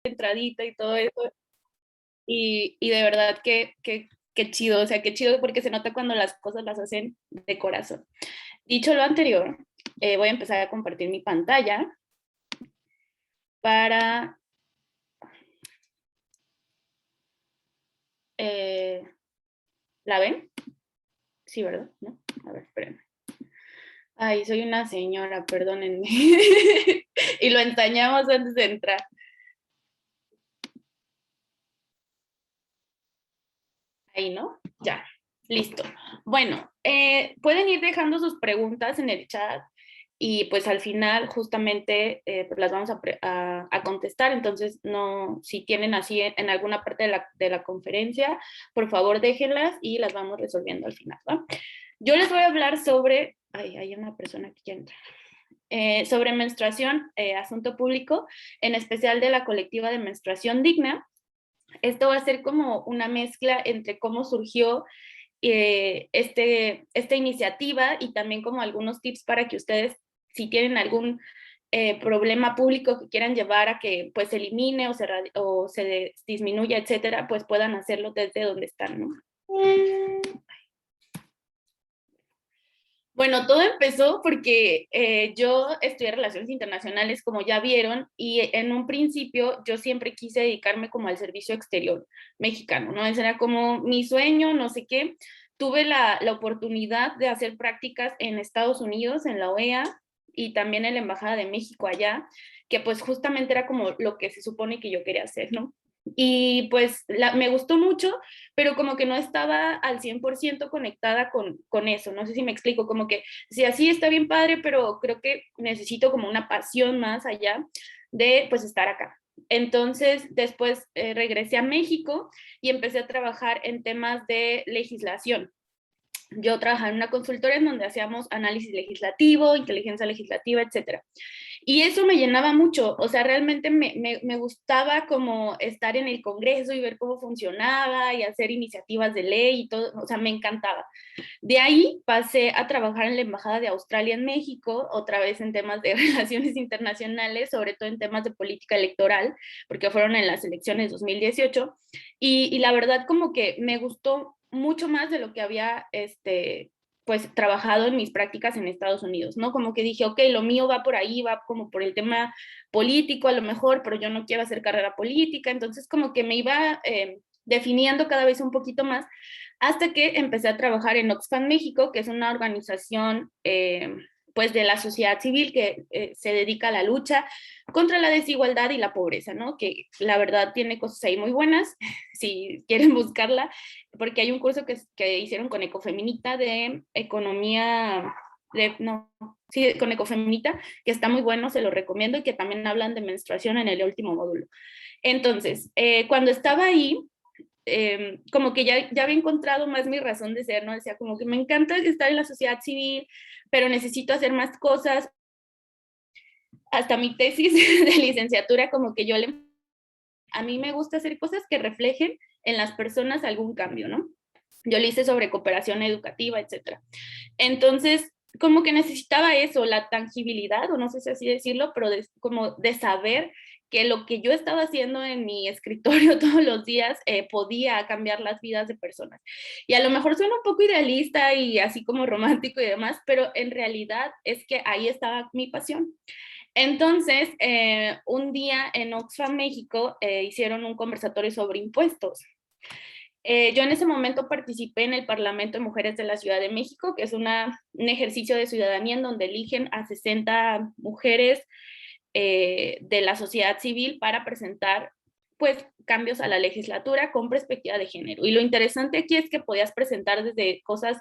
entradita y todo eso. Y de verdad que chido, o sea, qué chido porque se nota cuando las cosas las hacen de corazón. Dicho lo anterior, voy a empezar a compartir mi pantalla para... ¿La ven? Sí, ¿verdad? ¿No? A ver, espérenme. Ay, soy una señora, perdónenme. Y lo ensañamos antes de entrar. Ahí, ¿no? Ya, listo. Bueno, pueden ir dejando sus preguntas en el chat y pues al final justamente pues las vamos a contestar. Entonces, no, si tienen así en alguna parte de la conferencia, por favor déjenlas y las vamos resolviendo al final, ¿va? Yo les voy a hablar sobre, ay, hay una persona que quiere entrar. Sobre menstruación, asunto público, en especial de la colectiva de menstruación digna. Esto va a ser como una mezcla entre cómo surgió esta iniciativa y también como algunos tips para que ustedes, si tienen algún problema público que quieran llevar a que pues se elimine o se disminuya, etcétera, pues puedan hacerlo desde donde están, ¿no? Bueno, todo empezó porque yo estudié Relaciones Internacionales, como ya vieron, y en un principio yo siempre quise dedicarme como al servicio exterior mexicano, ¿no? Ese era como mi sueño, no sé qué. Tuve la oportunidad de hacer prácticas en Estados Unidos, en la OEA, y también en la Embajada de México allá, que pues justamente era como lo que se supone que yo quería hacer, ¿no? Y pues me gustó mucho, pero como que no estaba al 100% conectada con eso, no sé si me explico, como que sí, así está bien padre, pero creo que necesito como una pasión más allá de pues estar acá. Entonces, después regresé a México y empecé a trabajar en temas de legislación. Yo trabajaba en una consultora en donde hacíamos análisis legislativo, inteligencia legislativa, etcétera. Y eso me llenaba mucho, o sea, realmente me gustaba como estar en el Congreso y ver cómo funcionaba y hacer iniciativas de ley y todo, o sea, me encantaba. De ahí pasé a trabajar en la Embajada de Australia en México, otra vez en temas de relaciones internacionales, sobre todo en temas de política electoral, porque fueron en las elecciones 2018, y la verdad como que me gustó mucho más de lo que había pues trabajado en mis prácticas en Estados Unidos, ¿no? Como que dije, ok, lo mío va por ahí, va como por el tema político a lo mejor, pero yo no quiero hacer carrera política, entonces como que me iba definiendo cada vez un poquito más hasta que empecé a trabajar en Oxfam México, que es una organización pues de la sociedad civil que se dedica a la lucha contra la desigualdad y la pobreza, ¿no? Que la verdad tiene cosas ahí muy buenas, si quieren buscarla, porque hay un curso que hicieron con Ecofeminita de economía, no, sí, con Ecofeminita, que está muy bueno, se lo recomiendo, y que también hablan de menstruación en el último módulo. Entonces, cuando estaba ahí, como que ya había encontrado más mi razón de ser, ¿no? Decía, como que me encanta estar en la sociedad civil, pero necesito hacer más cosas. Hasta mi tesis de licenciatura, como que a mí me gusta hacer cosas que reflejen en las personas algún cambio, ¿no? Yo le hice sobre cooperación educativa, etcétera. Entonces, como que necesitaba eso, la tangibilidad, o no sé si así decirlo, pero como de saber que lo que yo estaba haciendo en mi escritorio todos los días podía cambiar las vidas de personas. Y a lo mejor suena un poco idealista y así como romántico y demás, pero en realidad es que ahí estaba mi pasión. Entonces, un día en Oxfam, México, hicieron un conversatorio sobre impuestos. Yo en ese momento participé en el Parlamento de Mujeres de la Ciudad de México, que es un ejercicio de ciudadanía en donde eligen a 60 mujeres de la sociedad civil para presentar pues cambios a la legislatura con perspectiva de género. Y lo interesante aquí es que podías presentar desde cosas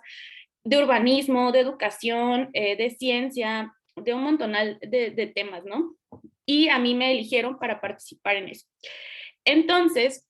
de urbanismo, de educación, de ciencia, de un montonal de temas, ¿no? Y a mí me eligieron para participar en eso. Entonces,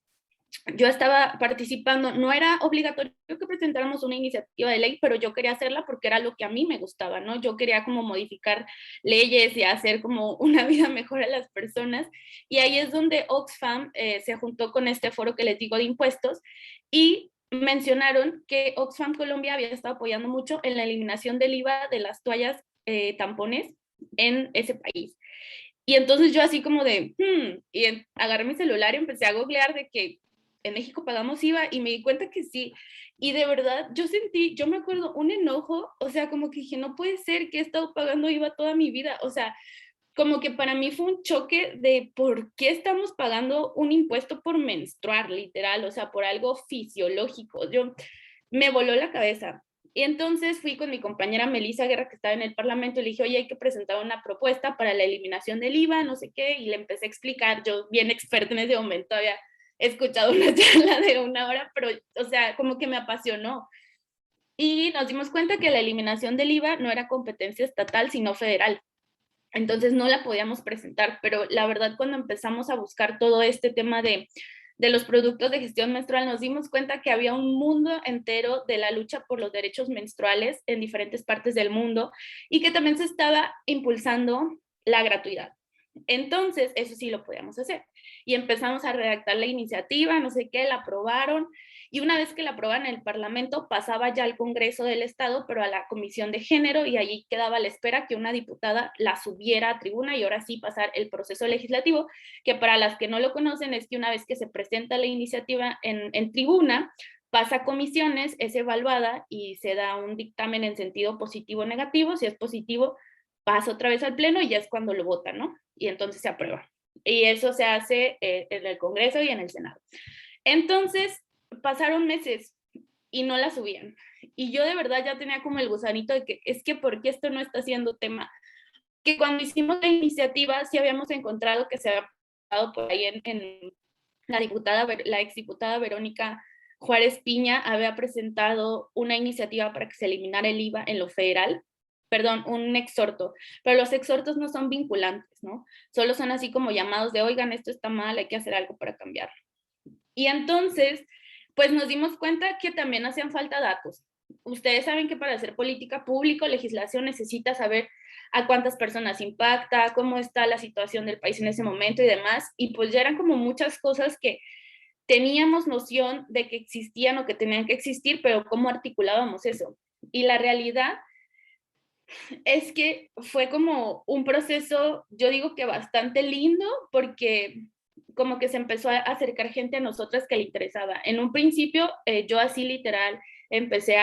yo estaba participando, no era obligatorio que presentáramos una iniciativa de ley, pero yo quería hacerla porque era lo que a mí me gustaba, ¿no? Yo quería como modificar leyes y hacer como una vida mejor a las personas. Y ahí es donde Oxfam se juntó con este foro que les digo de impuestos y mencionaron que Oxfam Colombia había estado apoyando mucho en la eliminación del IVA de las toallas tampones en ese país. Y entonces yo así como de, agarré mi celular y empecé a googlear de que en México pagamos IVA y me di cuenta que sí. Y de verdad, yo me acuerdo, un enojo, o sea, como que dije, no puede ser que he estado pagando IVA toda mi vida, o sea, como que para mí fue un choque de por qué estamos pagando un impuesto por menstruar, literal, o sea, por algo fisiológico. Me voló la cabeza. Y entonces fui con mi compañera Melissa Guerra, que estaba en el Parlamento, y le dije, oye, hay que presentar una propuesta para la eliminación del IVA, no sé qué, y le empecé a explicar, yo bien experta en ese momento, había escuchado una charla de 1 hora, pero, o sea, como que me apasionó. Y nos dimos cuenta que la eliminación del IVA no era competencia estatal, sino federal. Entonces no la podíamos presentar, pero la verdad cuando empezamos a buscar todo este tema de los productos de gestión menstrual, nos dimos cuenta que había un mundo entero de la lucha por los derechos menstruales en diferentes partes del mundo y que también se estaba impulsando la gratuidad. Entonces, eso sí lo podíamos hacer. Y empezamos a redactar la iniciativa, no sé qué, la aprobaron. Y una vez que la aprobaron en el Parlamento, pasaba ya al Congreso del Estado, pero a la Comisión de Género, y allí quedaba a la espera que una diputada la subiera a tribuna y ahora sí pasar el proceso legislativo, que para las que no lo conocen es que una vez que se presenta la iniciativa en tribuna, pasa a comisiones, es evaluada y se da un dictamen en sentido positivo o negativo. Si es positivo, pasa otra vez al Pleno y ya es cuando lo votan, ¿no? Y entonces se aprueba. Y eso se hace en el Congreso y en el Senado. Entonces, pasaron meses y no la subían. Y yo de verdad ya tenía como el gusanito de que es que ¿por qué esto no está siendo tema? Que cuando hicimos la iniciativa sí habíamos encontrado que se había pasado por ahí en la exdiputada Verónica Juárez Piña había presentado una iniciativa para que se eliminara el IVA en lo federal, perdón, un exhorto, pero los exhortos no son vinculantes, ¿no? Solo son así como llamados de, oigan, esto está mal, hay que hacer algo para cambiarlo. Y entonces, pues nos dimos cuenta que también hacían falta datos. Ustedes saben que para hacer política pública o legislación necesita saber a cuántas personas impacta, cómo está la situación del país en ese momento y demás. Y pues ya eran como muchas cosas que teníamos noción de que existían o que tenían que existir, pero cómo articulábamos eso. Y la realidad es que fue como un proceso, yo digo que bastante lindo, porque como que se empezó a acercar gente a nosotras que le interesaba. En un principio, yo así literal empecé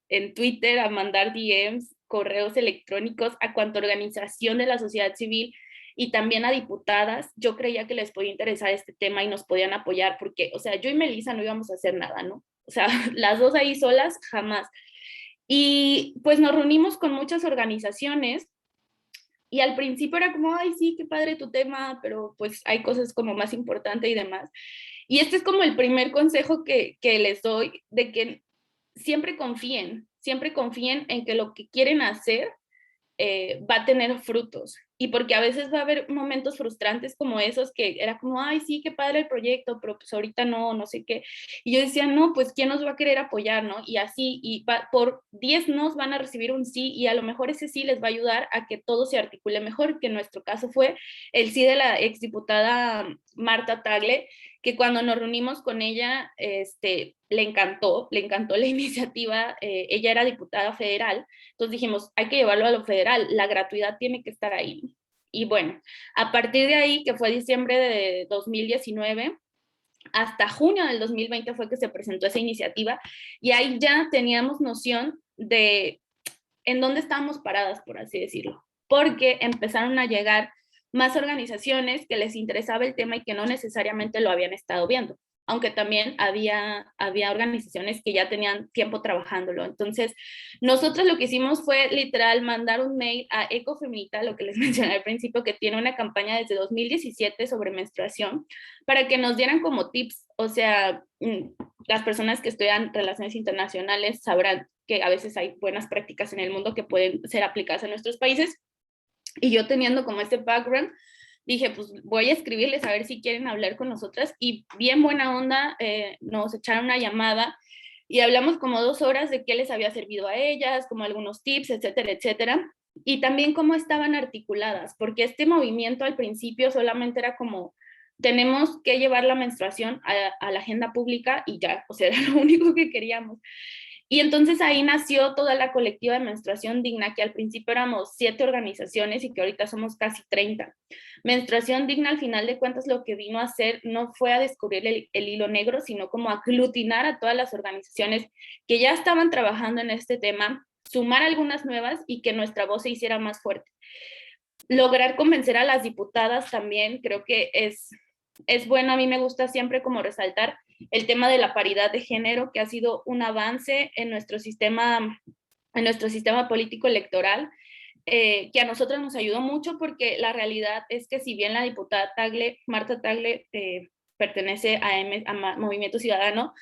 en Twitter a mandar DMs, correos electrónicos a cuanta organización de la sociedad civil y también a diputadas. Yo creía que les podía interesar este tema y nos podían apoyar, porque, o sea, yo y Melissa no íbamos a hacer nada, ¿no? O sea, las dos ahí solas, jamás. Y pues nos reunimos con muchas organizaciones y al principio era como, ay, sí, qué padre tu tema, pero pues hay cosas como más importantes y demás. Y este es como el primer consejo que les doy, de que siempre confíen en que lo que quieren hacer va a tener frutos. Y porque a veces va a haber momentos frustrantes como esos que era como, ay, sí, qué padre el proyecto, pero pues ahorita no, no sé qué. Y yo decía, no, pues ¿quién nos va a querer apoyar, no? Y así, por 10 nos van a recibir un sí y a lo mejor ese sí les va a ayudar a que todo se articule mejor, que en nuestro caso fue el sí de la exdiputada Marta Tagle, que cuando nos reunimos con ella, le encantó la iniciativa, ella era diputada federal, entonces dijimos, hay que llevarlo a lo federal, la gratuidad tiene que estar ahí. Y bueno, a partir de ahí, que fue diciembre de 2019, hasta junio del 2020 fue que se presentó esa iniciativa y ahí ya teníamos noción de en dónde estábamos paradas, por así decirlo, porque empezaron a llegar más organizaciones que les interesaba el tema y que no necesariamente lo habían estado viendo, aunque también había organizaciones que ya tenían tiempo trabajándolo. Entonces, nosotros lo que hicimos fue literal mandar un mail a Ecofeminita, lo que les mencioné al principio, que tiene una campaña desde 2017 sobre menstruación, para que nos dieran como tips, o sea, las personas que estudian relaciones internacionales sabrán que a veces hay buenas prácticas en el mundo que pueden ser aplicadas en nuestros países. Y yo teniendo como este background, dije, pues voy a escribirles a ver si quieren hablar con nosotras. Y bien buena onda, nos echaron una llamada y hablamos como 2 horas de qué les había servido a ellas, como algunos tips, etcétera, etcétera. Y también cómo estaban articuladas, porque este movimiento al principio solamente era como, tenemos que llevar la menstruación a la agenda pública y ya, o sea, era lo único que queríamos. Y entonces ahí nació toda la colectiva de Menstruación Digna, que al principio éramos 7 organizaciones y que ahorita somos casi 30. Menstruación Digna, al final de cuentas, lo que vino a hacer no fue a descubrir el hilo negro, sino como aglutinar a todas las organizaciones que ya estaban trabajando en este tema, sumar algunas nuevas y que nuestra voz se hiciera más fuerte. Lograr convencer a las diputadas también creo que es bueno. A mí me gusta siempre como resaltar el tema de la paridad de género, que ha sido un avance en nuestro sistema político electoral, que a nosotros nos ayudó mucho, porque la realidad es que si bien la diputada Tagle, Marta Tagle, pertenece a Movimiento Ciudadano,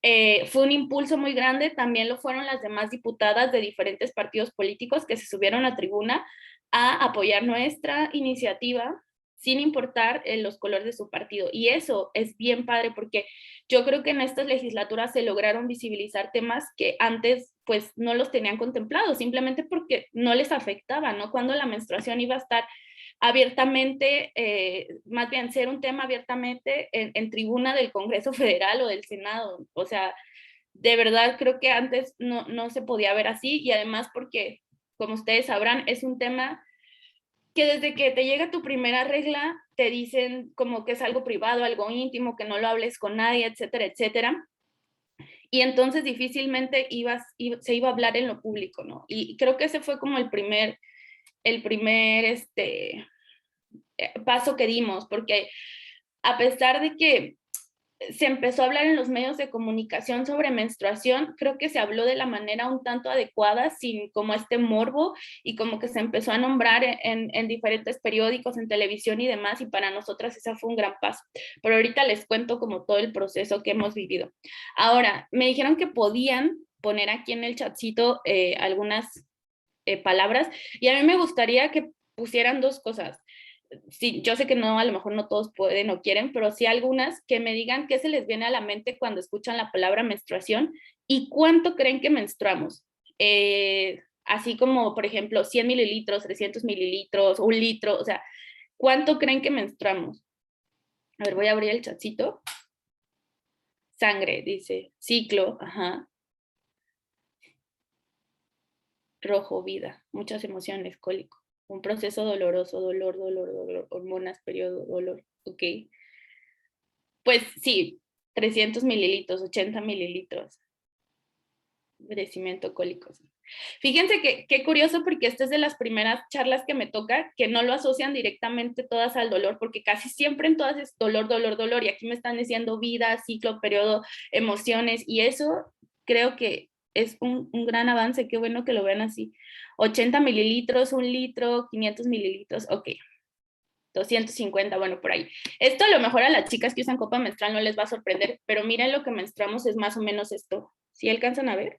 fue un impulso muy grande, también lo fueron las demás diputadas de diferentes partidos políticos que se subieron a tribuna a apoyar nuestra iniciativa sin importar los colores de su partido. Y eso es bien padre, porque yo creo que en estas legislaturas se lograron visibilizar temas que antes pues no los tenían contemplados, simplemente porque no les afectaba, ¿no? Cuando la menstruación iba a estar abiertamente, más bien ser un tema abiertamente en tribuna del Congreso Federal o del Senado. O sea, de verdad creo que antes no se podía ver así, y además porque, como ustedes sabrán, es un tema que desde que te llega tu primera regla te dicen como que es algo privado, algo íntimo, que no lo hables con nadie, etcétera, etcétera. Y entonces difícilmente se iba a hablar en lo público, ¿no? Y creo que ese fue como el primer paso que dimos, porque a pesar de que se empezó a hablar en los medios de comunicación sobre menstruación, creo que se habló de la manera un tanto adecuada, sin como este morbo, y como que se empezó a nombrar en diferentes periódicos, en televisión y demás, y para nosotras ese fue un gran paso. Pero ahorita les cuento como todo el proceso que hemos vivido. Ahora, me dijeron que podían poner aquí en el chatcito algunas palabras, y a mí me gustaría que pusieran dos cosas. Sí, yo sé que no, a lo mejor no todos pueden o quieren, pero sí algunas que me digan qué se les viene a la mente cuando escuchan la palabra menstruación y cuánto creen que menstruamos. Así como, por ejemplo, 100 mililitros, 300 mililitros, un litro, o sea, ¿cuánto creen que menstruamos? A ver, voy a abrir el chatcito. Sangre, dice, ciclo, ajá. Rojo, vida, muchas emociones, cólico. Un proceso doloroso, dolor, hormonas, periodo, dolor, ok. Pues sí, 300 mililitros, 80 mililitros, crecimiento cólico. Sí. Fíjense que qué curioso, porque esta es de las primeras charlas que me toca, que no lo asocian directamente todas al dolor, porque casi siempre en todas es dolor, y aquí me están diciendo vida, ciclo, periodo, emociones, y eso creo que es un gran avance. Qué bueno que lo vean así. 80 mililitros, un litro, 500 mililitros, ok. 250, bueno, por ahí. Esto a lo mejor a las chicas que usan copa menstrual no les va a sorprender, pero miren, lo que menstruamos es más o menos esto. ¿Sí alcanzan a ver?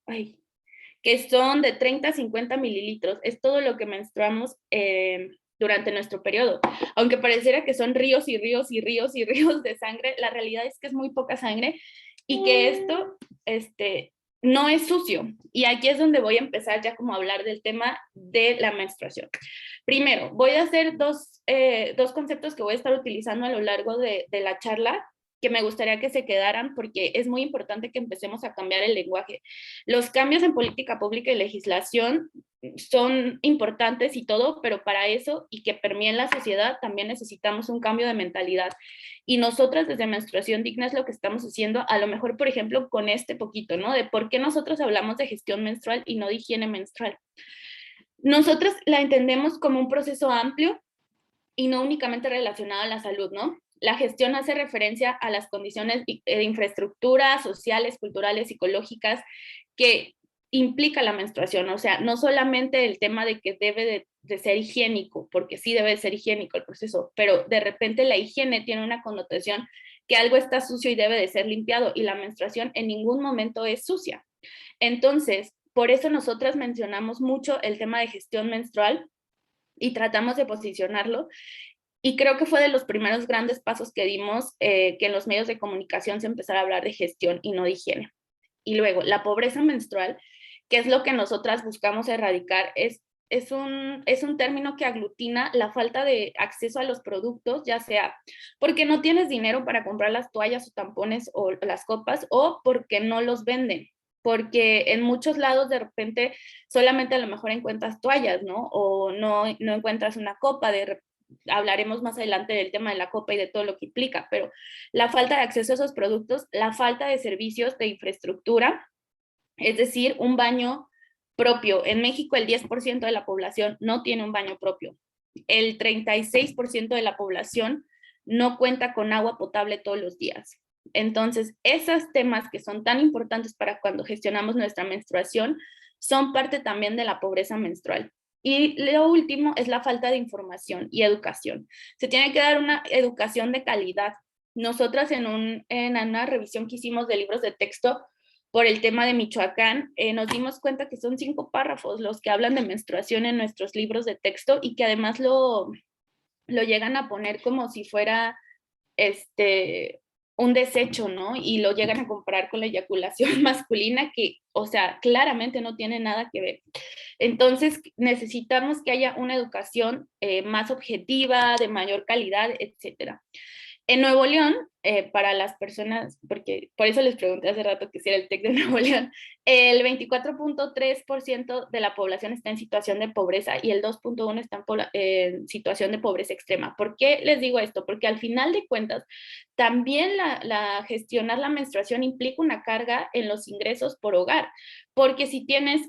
Ay, que son de 30 a 50 mililitros. Es todo lo que menstruamos durante nuestro periodo. Aunque pareciera que son ríos y ríos y ríos y ríos de sangre, la realidad es que es muy poca sangre, y que esto no es sucio. Y aquí es donde voy a empezar ya como a hablar del tema de la menstruación. Primero, voy a hacer dos conceptos que voy a estar utilizando a lo largo de la charla, que me gustaría que se quedaran, porque es muy importante que empecemos a cambiar el lenguaje. Los cambios en política pública y legislación son importantes y todo, pero para eso y que permeen la sociedad también necesitamos un cambio de mentalidad. Y nosotras desde Menstruación Digna es lo que estamos haciendo, a lo mejor, por ejemplo, con este poquito, ¿no? De por qué nosotros hablamos de gestión menstrual y no de higiene menstrual. Nosotros la entendemos como un proceso amplio y no únicamente relacionado a la salud, ¿no? La gestión hace referencia a las condiciones de infraestructura, sociales, culturales, psicológicas, que implica la menstruación. O sea, no solamente el tema de que debe de ser higiénico, porque sí debe de ser higiénico el proceso, pero de repente la higiene tiene una connotación que algo está sucio y debe de ser limpiado, y la menstruación en ningún momento es sucia. Entonces, por eso nosotras mencionamos mucho el tema de gestión menstrual y tratamos de posicionarlo. Y creo que fue de los primeros grandes pasos que dimos, que en los medios de comunicación se empezara a hablar de gestión y no de higiene. Y luego, la pobreza menstrual, que es lo que nosotras buscamos erradicar, es un término que aglutina la falta de acceso a los productos, ya sea porque no tienes dinero para comprar las toallas o tampones o las copas, o porque no los venden. porque en muchos lados de repente solamente a lo mejor encuentras toallas, ¿no? O no encuentras una copa, hablaremos más adelante del tema de la copa y de todo lo que implica, pero la falta de acceso a esos productos, la falta de servicios de infraestructura, es decir, un baño propio. En México el 10% de la población no tiene un baño propio. El 36% de la población no cuenta con agua potable todos los días. Entonces, esos temas que son tan importantes para cuando gestionamos nuestra menstruación son parte también de la pobreza menstrual. Y lo último es la falta de información y educación. Se tiene que dar una educación de calidad. Nosotras en una revisión que hicimos de libros de texto por el tema de Michoacán, nos dimos cuenta que son 5 párrafos los que hablan de menstruación en nuestros libros de texto y que además lo llegan a poner como si fuera un desecho, ¿no? Y lo llegan a comparar con la eyaculación masculina que, o sea, claramente no tiene nada que ver. Entonces, necesitamos que haya una educación más objetiva, de mayor calidad, etcétera. En Nuevo León, para las personas, porque por eso les pregunté hace rato que si era el TEC de Nuevo León, el 24.3% de la población está en situación de pobreza y el 2.1% está en situación de pobreza extrema. ¿Por qué les digo esto? Porque al final de cuentas, también gestionar la menstruación implica una carga en los ingresos por hogar. Porque si tienes,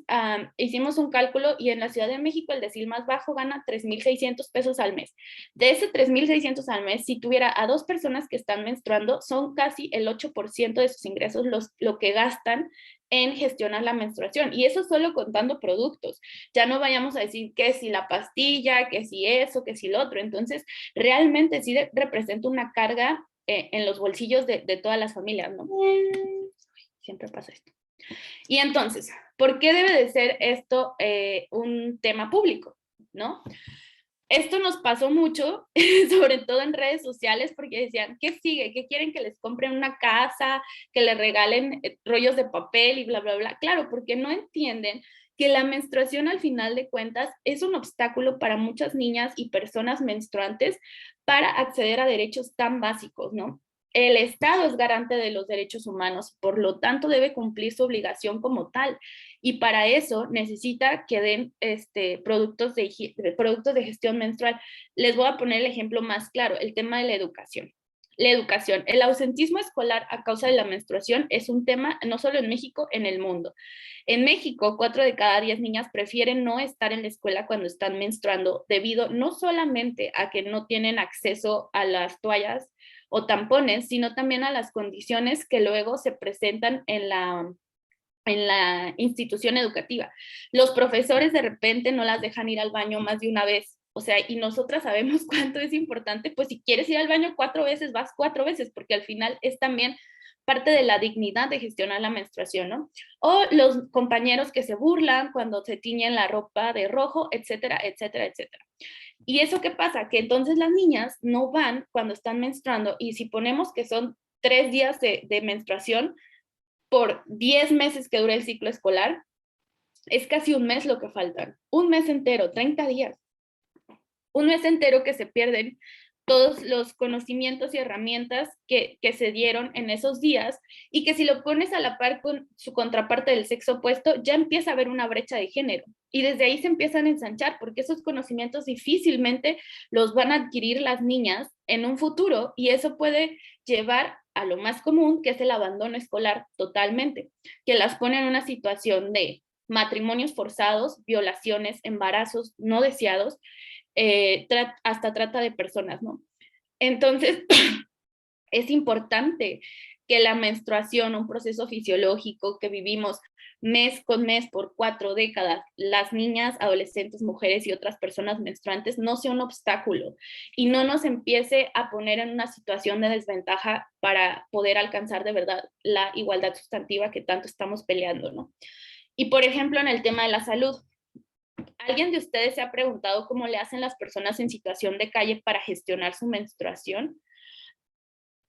hicimos un cálculo y en la Ciudad de México el decil más bajo gana 3,600 pesos al mes. De ese 3,600 al mes, si tuviera a 2 personas que están menstruando, son casi el 8% de sus ingresos lo que gastan en gestionar la menstruación. Y eso solo contando productos. Ya no vayamos a decir que si la pastilla, que si eso, que si lo otro. Entonces, realmente sí representa una carga en los bolsillos de todas las familias, ¿no? Siempre pasa esto. Y entonces, ¿por qué debe de ser esto un tema público? ¿No? Esto nos pasó mucho, sobre todo en redes sociales, porque decían, ¿qué sigue? ¿Qué quieren que les compren una casa, que les regalen rollos de papel y bla, bla, bla? Claro, porque no entienden que la menstruación al final de cuentas es un obstáculo para muchas niñas y personas menstruantes para acceder a derechos tan básicos, ¿no? El Estado es garante de los derechos humanos, por lo tanto debe cumplir su obligación como tal. Y para eso necesita que den productos de gestión menstrual. Les voy a poner el ejemplo más claro, el tema de la educación. La educación, el ausentismo escolar a causa de la menstruación es un tema no solo en México, en el mundo. En México, 4 de cada 10 niñas prefieren no estar en la escuela cuando están menstruando debido no solamente a que no tienen acceso a las toallas o tampones, sino también a las condiciones que luego se presentan en la institución educativa. Los profesores de repente no las dejan ir al baño más de una vez. O sea, y nosotras sabemos cuánto es importante, pues si quieres ir al baño 4 veces, vas 4 veces, porque al final es también parte de la dignidad de gestionar la menstruación, ¿no? O los compañeros que se burlan cuando se tiñen la ropa de rojo, etcétera, etcétera, etcétera. ¿Y eso qué pasa? Que entonces las niñas no van cuando están menstruando y si ponemos que son 3 días de menstruación por 10 meses que dura el ciclo escolar, es casi un mes lo que faltan. Un mes entero, 30 días. Un mes entero que se pierden todos los conocimientos y herramientas que se dieron en esos días y que si lo pones a la par con su contraparte del sexo opuesto, ya empieza a haber una brecha de género y desde ahí se empiezan a ensanchar porque esos conocimientos difícilmente los van a adquirir las niñas en un futuro y eso puede llevar a lo más común, que es el abandono escolar totalmente, que las pone en una situación de matrimonios forzados, violaciones, embarazos no deseados, hasta trata de personas, ¿no? Entonces, es importante que la menstruación, un proceso fisiológico que vivimos mes con mes por 4 décadas, las niñas, adolescentes, mujeres y otras personas menstruantes no sea un obstáculo y no nos empiece a poner en una situación de desventaja para poder alcanzar de verdad la igualdad sustantiva que tanto estamos peleando, ¿no? Y por ejemplo, en el tema de la salud, ¿alguien de ustedes se ha preguntado cómo le hacen las personas en situación de calle para gestionar su menstruación?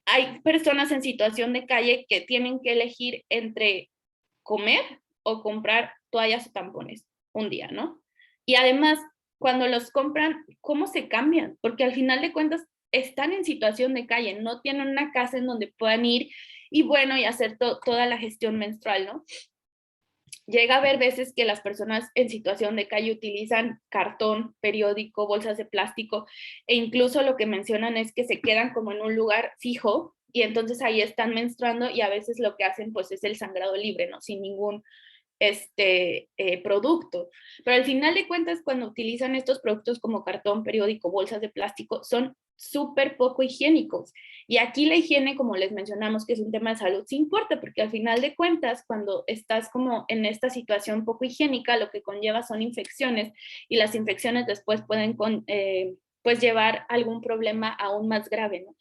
Hay personas en situación de calle que tienen que elegir entre comer o comprar toallas o tampones un día, ¿no? Y además, cuando los compran, ¿cómo se cambian? Porque al final de cuentas están en situación de calle, no tienen una casa en donde puedan ir y bueno, y hacer toda la gestión menstrual, ¿no? llega a haber veces que las personas en situación de calle utilizan cartón, periódico, bolsas de plástico, e incluso lo que mencionan es que se quedan como en un lugar fijo y entonces ahí están menstruando y a veces lo que hacen pues es el sangrado libre, ¿no? Sin ningún producto. Pero al final de cuentas, cuando utilizan estos productos como cartón, periódico, bolsas de plástico, son súper poco higiénicos. Y aquí la higiene, como les mencionamos, que es un tema de salud, sí importa, porque al final de cuentas, cuando estás como en esta situación poco higiénica, lo que conlleva son infecciones y las infecciones después pueden pues llevar algún problema aún más grave, ¿no?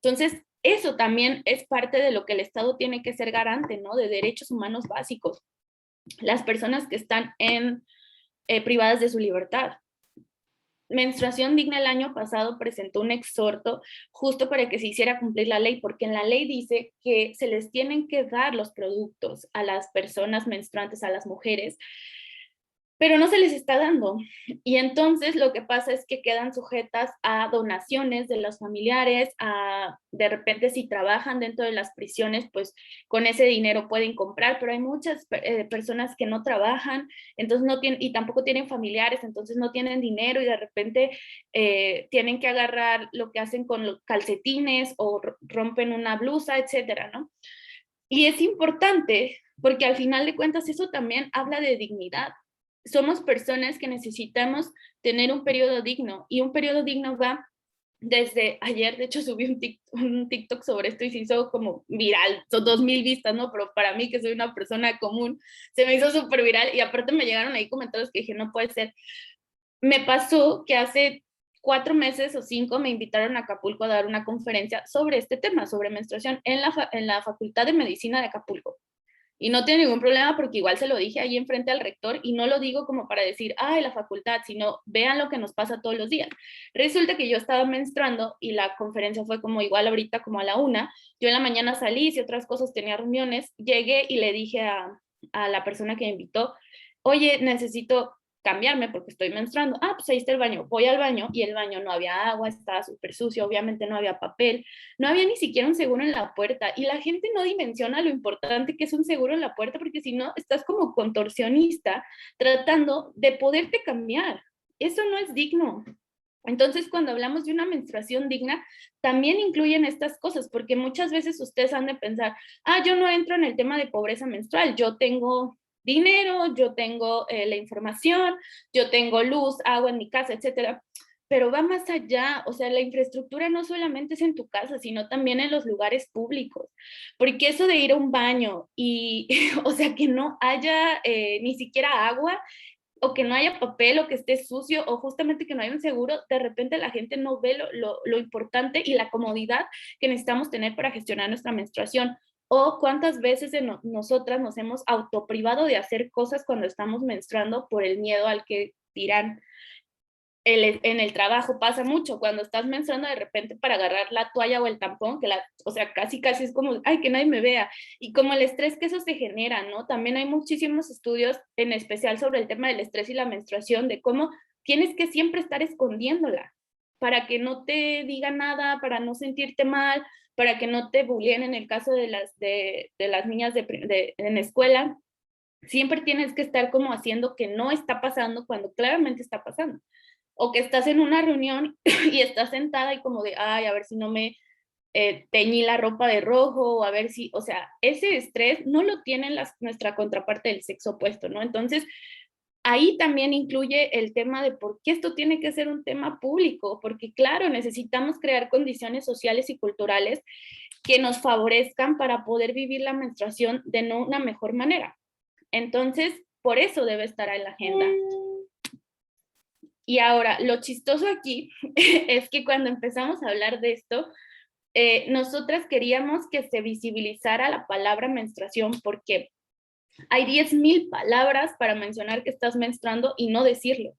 Entonces, eso también es parte de lo que el Estado tiene que ser garante, ¿no? De derechos humanos básicos. Las personas que están privadas de su libertad. Menstruación Digna el año pasado presentó un exhorto justo para que se hiciera cumplir la ley, porque en la ley dice que se les tienen que dar los productos a las personas menstruantes, a las mujeres, pero no se les está dando. Y entonces lo que pasa es que quedan sujetas a donaciones de los familiares, de repente si trabajan dentro de las prisiones, pues con ese dinero pueden comprar, pero hay muchas personas que no trabajan, entonces no tienen, y tampoco tienen familiares, entonces no tienen dinero y de repente tienen que agarrar lo que hacen con los calcetines o rompen una blusa, etcétera, ¿no? Y es importante porque al final de cuentas eso también habla de dignidad. Somos personas que necesitamos tener un periodo digno y un periodo digno va desde ayer, de hecho subí un TikTok sobre esto y se hizo como viral, son 2000 vistas, ¿no? Pero para mí que soy una persona común, se me hizo súper viral y aparte me llegaron ahí comentarios que dije, no puede ser. Me pasó que hace 4 meses o 5 me invitaron a Acapulco a dar una conferencia sobre este tema, sobre menstruación, en la Facultad de Medicina de Acapulco. Y no tiene ningún problema porque igual se lo dije ahí enfrente al rector y no lo digo como para decir, ay, la facultad, sino vean lo que nos pasa todos los días. Resulta que yo estaba menstruando y la conferencia fue como igual ahorita como a la 1. Yo en la mañana salí, hice otras cosas, tenía reuniones, llegué y le dije a la persona que me invitó, oye, necesito cambiarme porque estoy menstruando. Ah, pues ahí está el baño. Voy al baño y el baño no había agua, estaba súper sucio, obviamente no había papel, no había ni siquiera un seguro en la puerta y la gente no dimensiona lo importante que es un seguro en la puerta porque si no estás como contorsionista tratando de poderte cambiar. Eso no es digno. Entonces, cuando hablamos de una menstruación digna, también incluyen estas cosas, porque muchas veces ustedes han de pensar, ah, yo no entro en el tema de pobreza menstrual, yo tengo dinero, yo tengo la información, yo tengo luz, agua en mi casa, etcétera. Pero va más allá, o sea, la infraestructura no solamente es en tu casa, sino también en los lugares públicos, porque eso de ir a un baño y, o sea, que no haya ni siquiera agua, o que no haya papel, o que esté sucio, o justamente que no haya un seguro, de repente la gente no ve lo importante y la comodidad que necesitamos tener para gestionar nuestra menstruación. O cuántas veces nosotras nos hemos autoprivado de hacer cosas cuando estamos menstruando por el miedo al que dirán. En el trabajo pasa mucho, cuando estás menstruando de repente para agarrar la toalla o el tampón, o sea, casi casi es como, ay, que nadie me vea, y como el estrés que eso se genera, ¿no? También hay muchísimos estudios, en especial sobre el tema del estrés y la menstruación, de cómo tienes que siempre estar escondiéndola, para que no te diga nada, para no sentirte mal, para que no te bulleen en el caso de las niñas en la escuela, siempre tienes que estar como haciendo que no está pasando cuando claramente está pasando o que estás en una reunión y estás sentada y como de, ay, a ver si no me teñí la ropa de rojo, o a ver si, o sea, ese estrés no lo tiene nuestra contraparte del sexo opuesto, ¿no? Entonces, ahí también incluye el tema de por qué esto tiene que ser un tema público, porque claro, necesitamos crear condiciones sociales y culturales que nos favorezcan para poder vivir la menstruación de una mejor manera. Entonces, por eso debe estar en la agenda. Y ahora, lo chistoso aquí es que cuando empezamos a hablar de esto, nosotras queríamos que se visibilizara la palabra menstruación porque hay 10,000 palabras para mencionar que estás menstruando y no decirlo.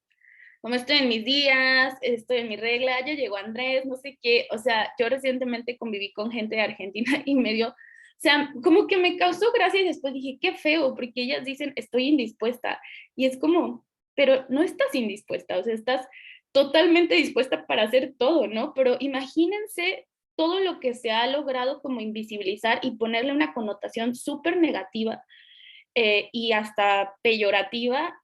Como estoy en mis días, estoy en mi regla, ya llegó Andrés, no sé qué. O sea, yo recientemente conviví con gente de Argentina y me dio, o sea, como que me causó gracia y después dije, qué feo, porque ellas dicen, estoy indispuesta. Y es como, pero no estás indispuesta, o sea, estás totalmente dispuesta para hacer todo, ¿no? Pero imagínense todo lo que se ha logrado como invisibilizar y ponerle una connotación súper negativa y hasta peyorativa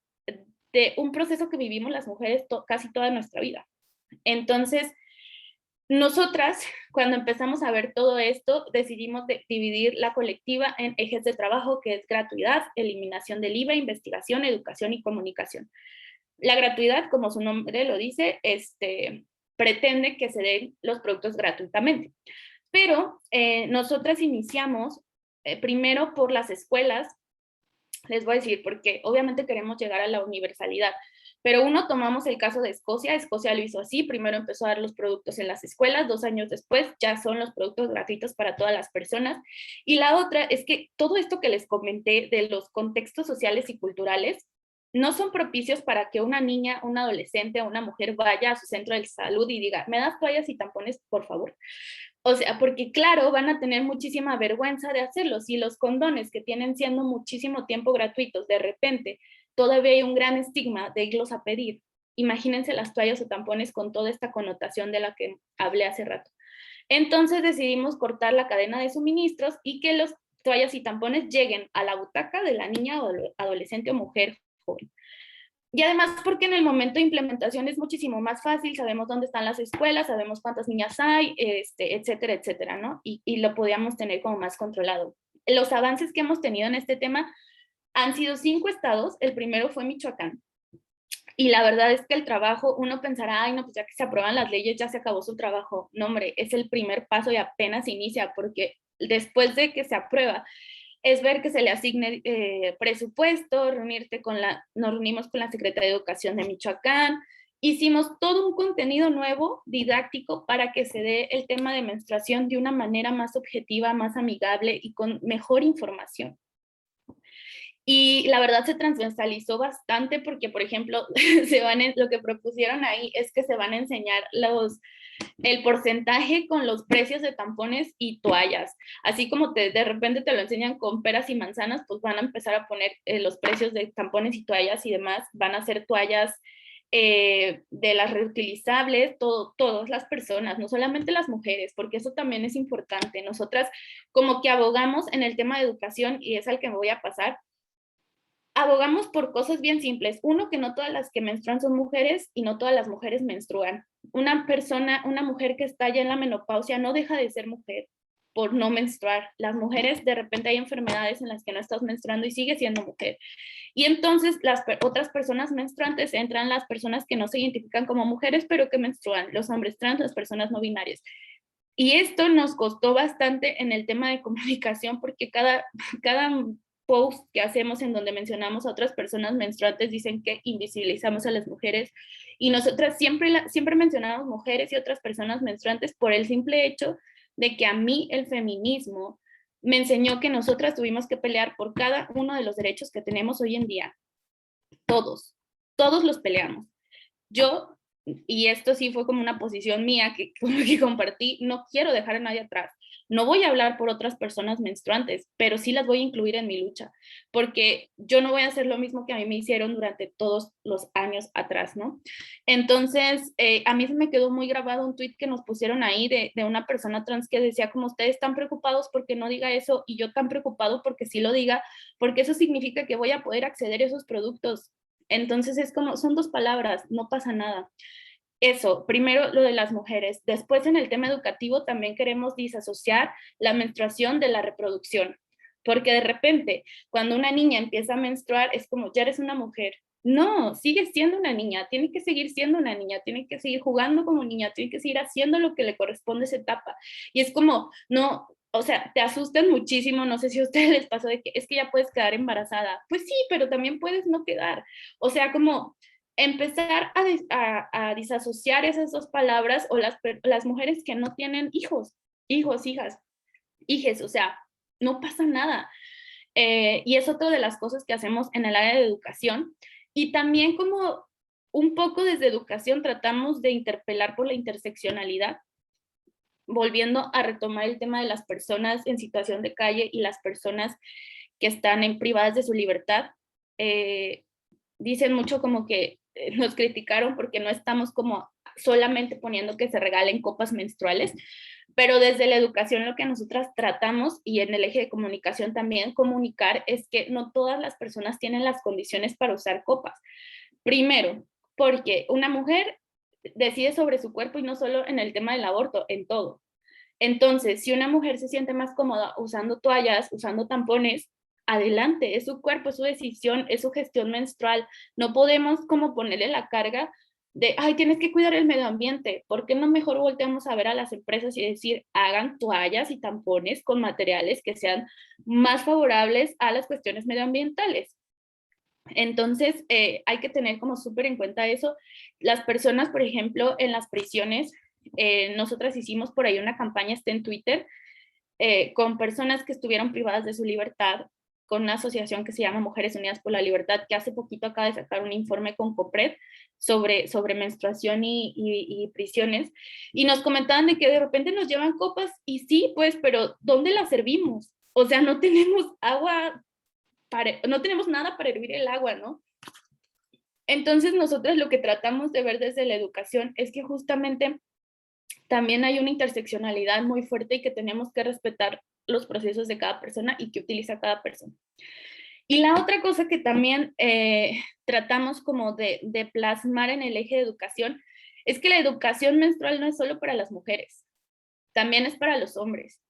de un proceso que vivimos las mujeres casi toda nuestra vida. Entonces, nosotras, cuando empezamos a ver todo esto, decidimos dividir la colectiva en ejes de trabajo, que es gratuidad, eliminación del IVA, investigación, educación y comunicación. La gratuidad, como su nombre lo dice, pretende que se den los productos gratuitamente. Pero nosotras iniciamos primero por las escuelas. Les voy a decir, porque obviamente queremos llegar a la universalidad, pero uno, tomamos el caso de Escocia. Escocia lo hizo así: primero empezó a dar los productos en las escuelas, 2 años después ya son los productos gratuitos para todas las personas. Y la otra es que todo esto que les comenté de los contextos sociales y culturales no son propicios para que una niña, un adolescente o una mujer vaya a su centro de salud y diga: ¿me das toallas y tampones, por favor? O sea, porque claro, van a tener muchísima vergüenza de hacerlo. Si los condones, que tienen siendo muchísimo tiempo gratuitos, de repente todavía hay un gran estigma de irlos a pedir, imagínense las toallas o tampones con toda esta connotación de la que hablé hace rato. Entonces decidimos cortar la cadena de suministros y que los toallas y tampones lleguen a la butaca de la niña o adolescente o mujer joven. Y además porque en el momento de implementación es muchísimo más fácil, sabemos dónde están las escuelas, sabemos cuántas niñas hay, etcétera, etcétera, ¿no? Y lo podíamos tener como más controlado. Los avances que hemos tenido en este tema han sido 5 estados, el primero fue Michoacán. Y la verdad es que el trabajo, uno pensará: ay, no, pues ya que se aprueban las leyes, ya se acabó su trabajo. No, hombre, es el primer paso y apenas inicia, porque después de que se aprueba, es ver que se le asigne presupuesto, nos reunimos con la Secretaría de Educación de Michoacán, hicimos todo un contenido nuevo, didáctico, para que se dé el tema de menstruación de una manera más objetiva, más amigable y con mejor información. Y la verdad se transversalizó bastante porque, por ejemplo, lo que propusieron ahí es que se van a enseñar el porcentaje con los precios de tampones y toallas. Así como de repente te lo enseñan con peras y manzanas, pues van a empezar a poner los precios de tampones y toallas y demás. Van a ser toallas de las reutilizables, todas las personas, no solamente las mujeres, porque eso también es importante. Nosotras como que abogamos en el tema de educación, y es al que me voy a pasar, abogamos por cosas bien simples. Uno, que no todas las que menstruan son mujeres y no todas las mujeres menstruan. Una mujer que está ya en la menopausia no deja de ser mujer por no menstruar. Las mujeres, de repente hay enfermedades en las que no estás menstruando y sigues siendo mujer. Y entonces otras personas menstruantes entran las personas que no se identifican como mujeres, pero que menstruan, los hombres trans, las personas no binarias. Y esto nos costó bastante en el tema de comunicación, porque cada post que hacemos en donde mencionamos a otras personas menstruantes dicen que invisibilizamos a las mujeres, y nosotras siempre mencionamos mujeres y otras personas menstruantes por el simple hecho de que a mí el feminismo me enseñó que nosotras tuvimos que pelear por cada uno de los derechos que tenemos hoy en día. Todos los peleamos. Yo, y esto sí fue como una posición mía que compartí, no quiero dejar a nadie atrás. No voy a hablar por otras personas menstruantes, pero sí las voy a incluir en mi lucha, porque yo no voy a hacer lo mismo que a mí me hicieron durante todos los años atrás, ¿no? Entonces, a mí se me quedó muy grabado un tweet que nos pusieron ahí de una persona trans que decía: como ustedes están preocupados porque no diga eso, y yo tan preocupado porque sí lo diga, porque eso significa que voy a poder acceder a esos productos. Entonces es como, son 2 palabras, no pasa nada. Eso, primero lo de las mujeres. Después, en el tema educativo, también queremos disasociar la menstruación de la reproducción, porque de repente, cuando una niña empieza a menstruar, es como: ya eres una mujer. No, sigue siendo una niña, tiene que seguir siendo una niña, tiene que seguir jugando como niña, tiene que seguir haciendo lo que le corresponde a esa etapa. Y es como, no, o sea, te asustan muchísimo. No sé si a ustedes les pasó de que es que ya puedes quedar embarazada. Pues sí, pero también puedes no quedar. O sea, como empezar a disasociar esas 2 palabras, o las mujeres que no tienen hijos, hijas, hijes, o sea, no pasa nada. Y es otra de las cosas que hacemos en el área de educación. Y también, como un poco desde educación, tratamos de interpelar por la interseccionalidad, volviendo a retomar el tema de las personas en situación de calle y las personas que están privadas de su libertad. Dicen mucho como que nos criticaron porque no estamos como solamente poniendo que se regalen copas menstruales, Pero desde la educación lo que nosotras tratamos, y en el eje de comunicación también, comunicar es que no todas las personas tienen las condiciones para usar copas. Primero, porque una mujer decide sobre su cuerpo y no solo en el tema del aborto, en todo. Entonces, si una mujer se siente más cómoda usando toallas, usando tampones, adelante, es su cuerpo, es su decisión, es su gestión menstrual. No podemos como ponerle la carga de, ay, tienes que cuidar el medio ambiente. ¿Por qué no mejor volteamos a ver a las empresas y decir, hagan toallas y tampones con materiales que sean más favorables a las cuestiones medioambientales? Entonces, hay que tener como súper en cuenta eso. Las personas, por ejemplo, en las prisiones, nosotras hicimos por ahí una campaña, está en Twitter, con personas que estuvieron privadas de su libertad, con una asociación que se llama Mujeres Unidas por la Libertad, que hace poquito acaba de sacar un informe con COPRED sobre menstruación y prisiones, y nos comentaban de que de repente nos llevan copas, y sí, pues, pero ¿dónde las servimos? O sea, no tenemos agua, no tenemos nada para hervir el agua, ¿no? Entonces nosotros lo que tratamos de ver desde la educación es que justamente también hay una interseccionalidad muy fuerte y que tenemos que respetar los procesos de cada persona y que utiliza cada persona. Y la otra cosa que también tratamos como de plasmar en el eje de educación es que la educación menstrual no es solo para las mujeres, también es para los hombres,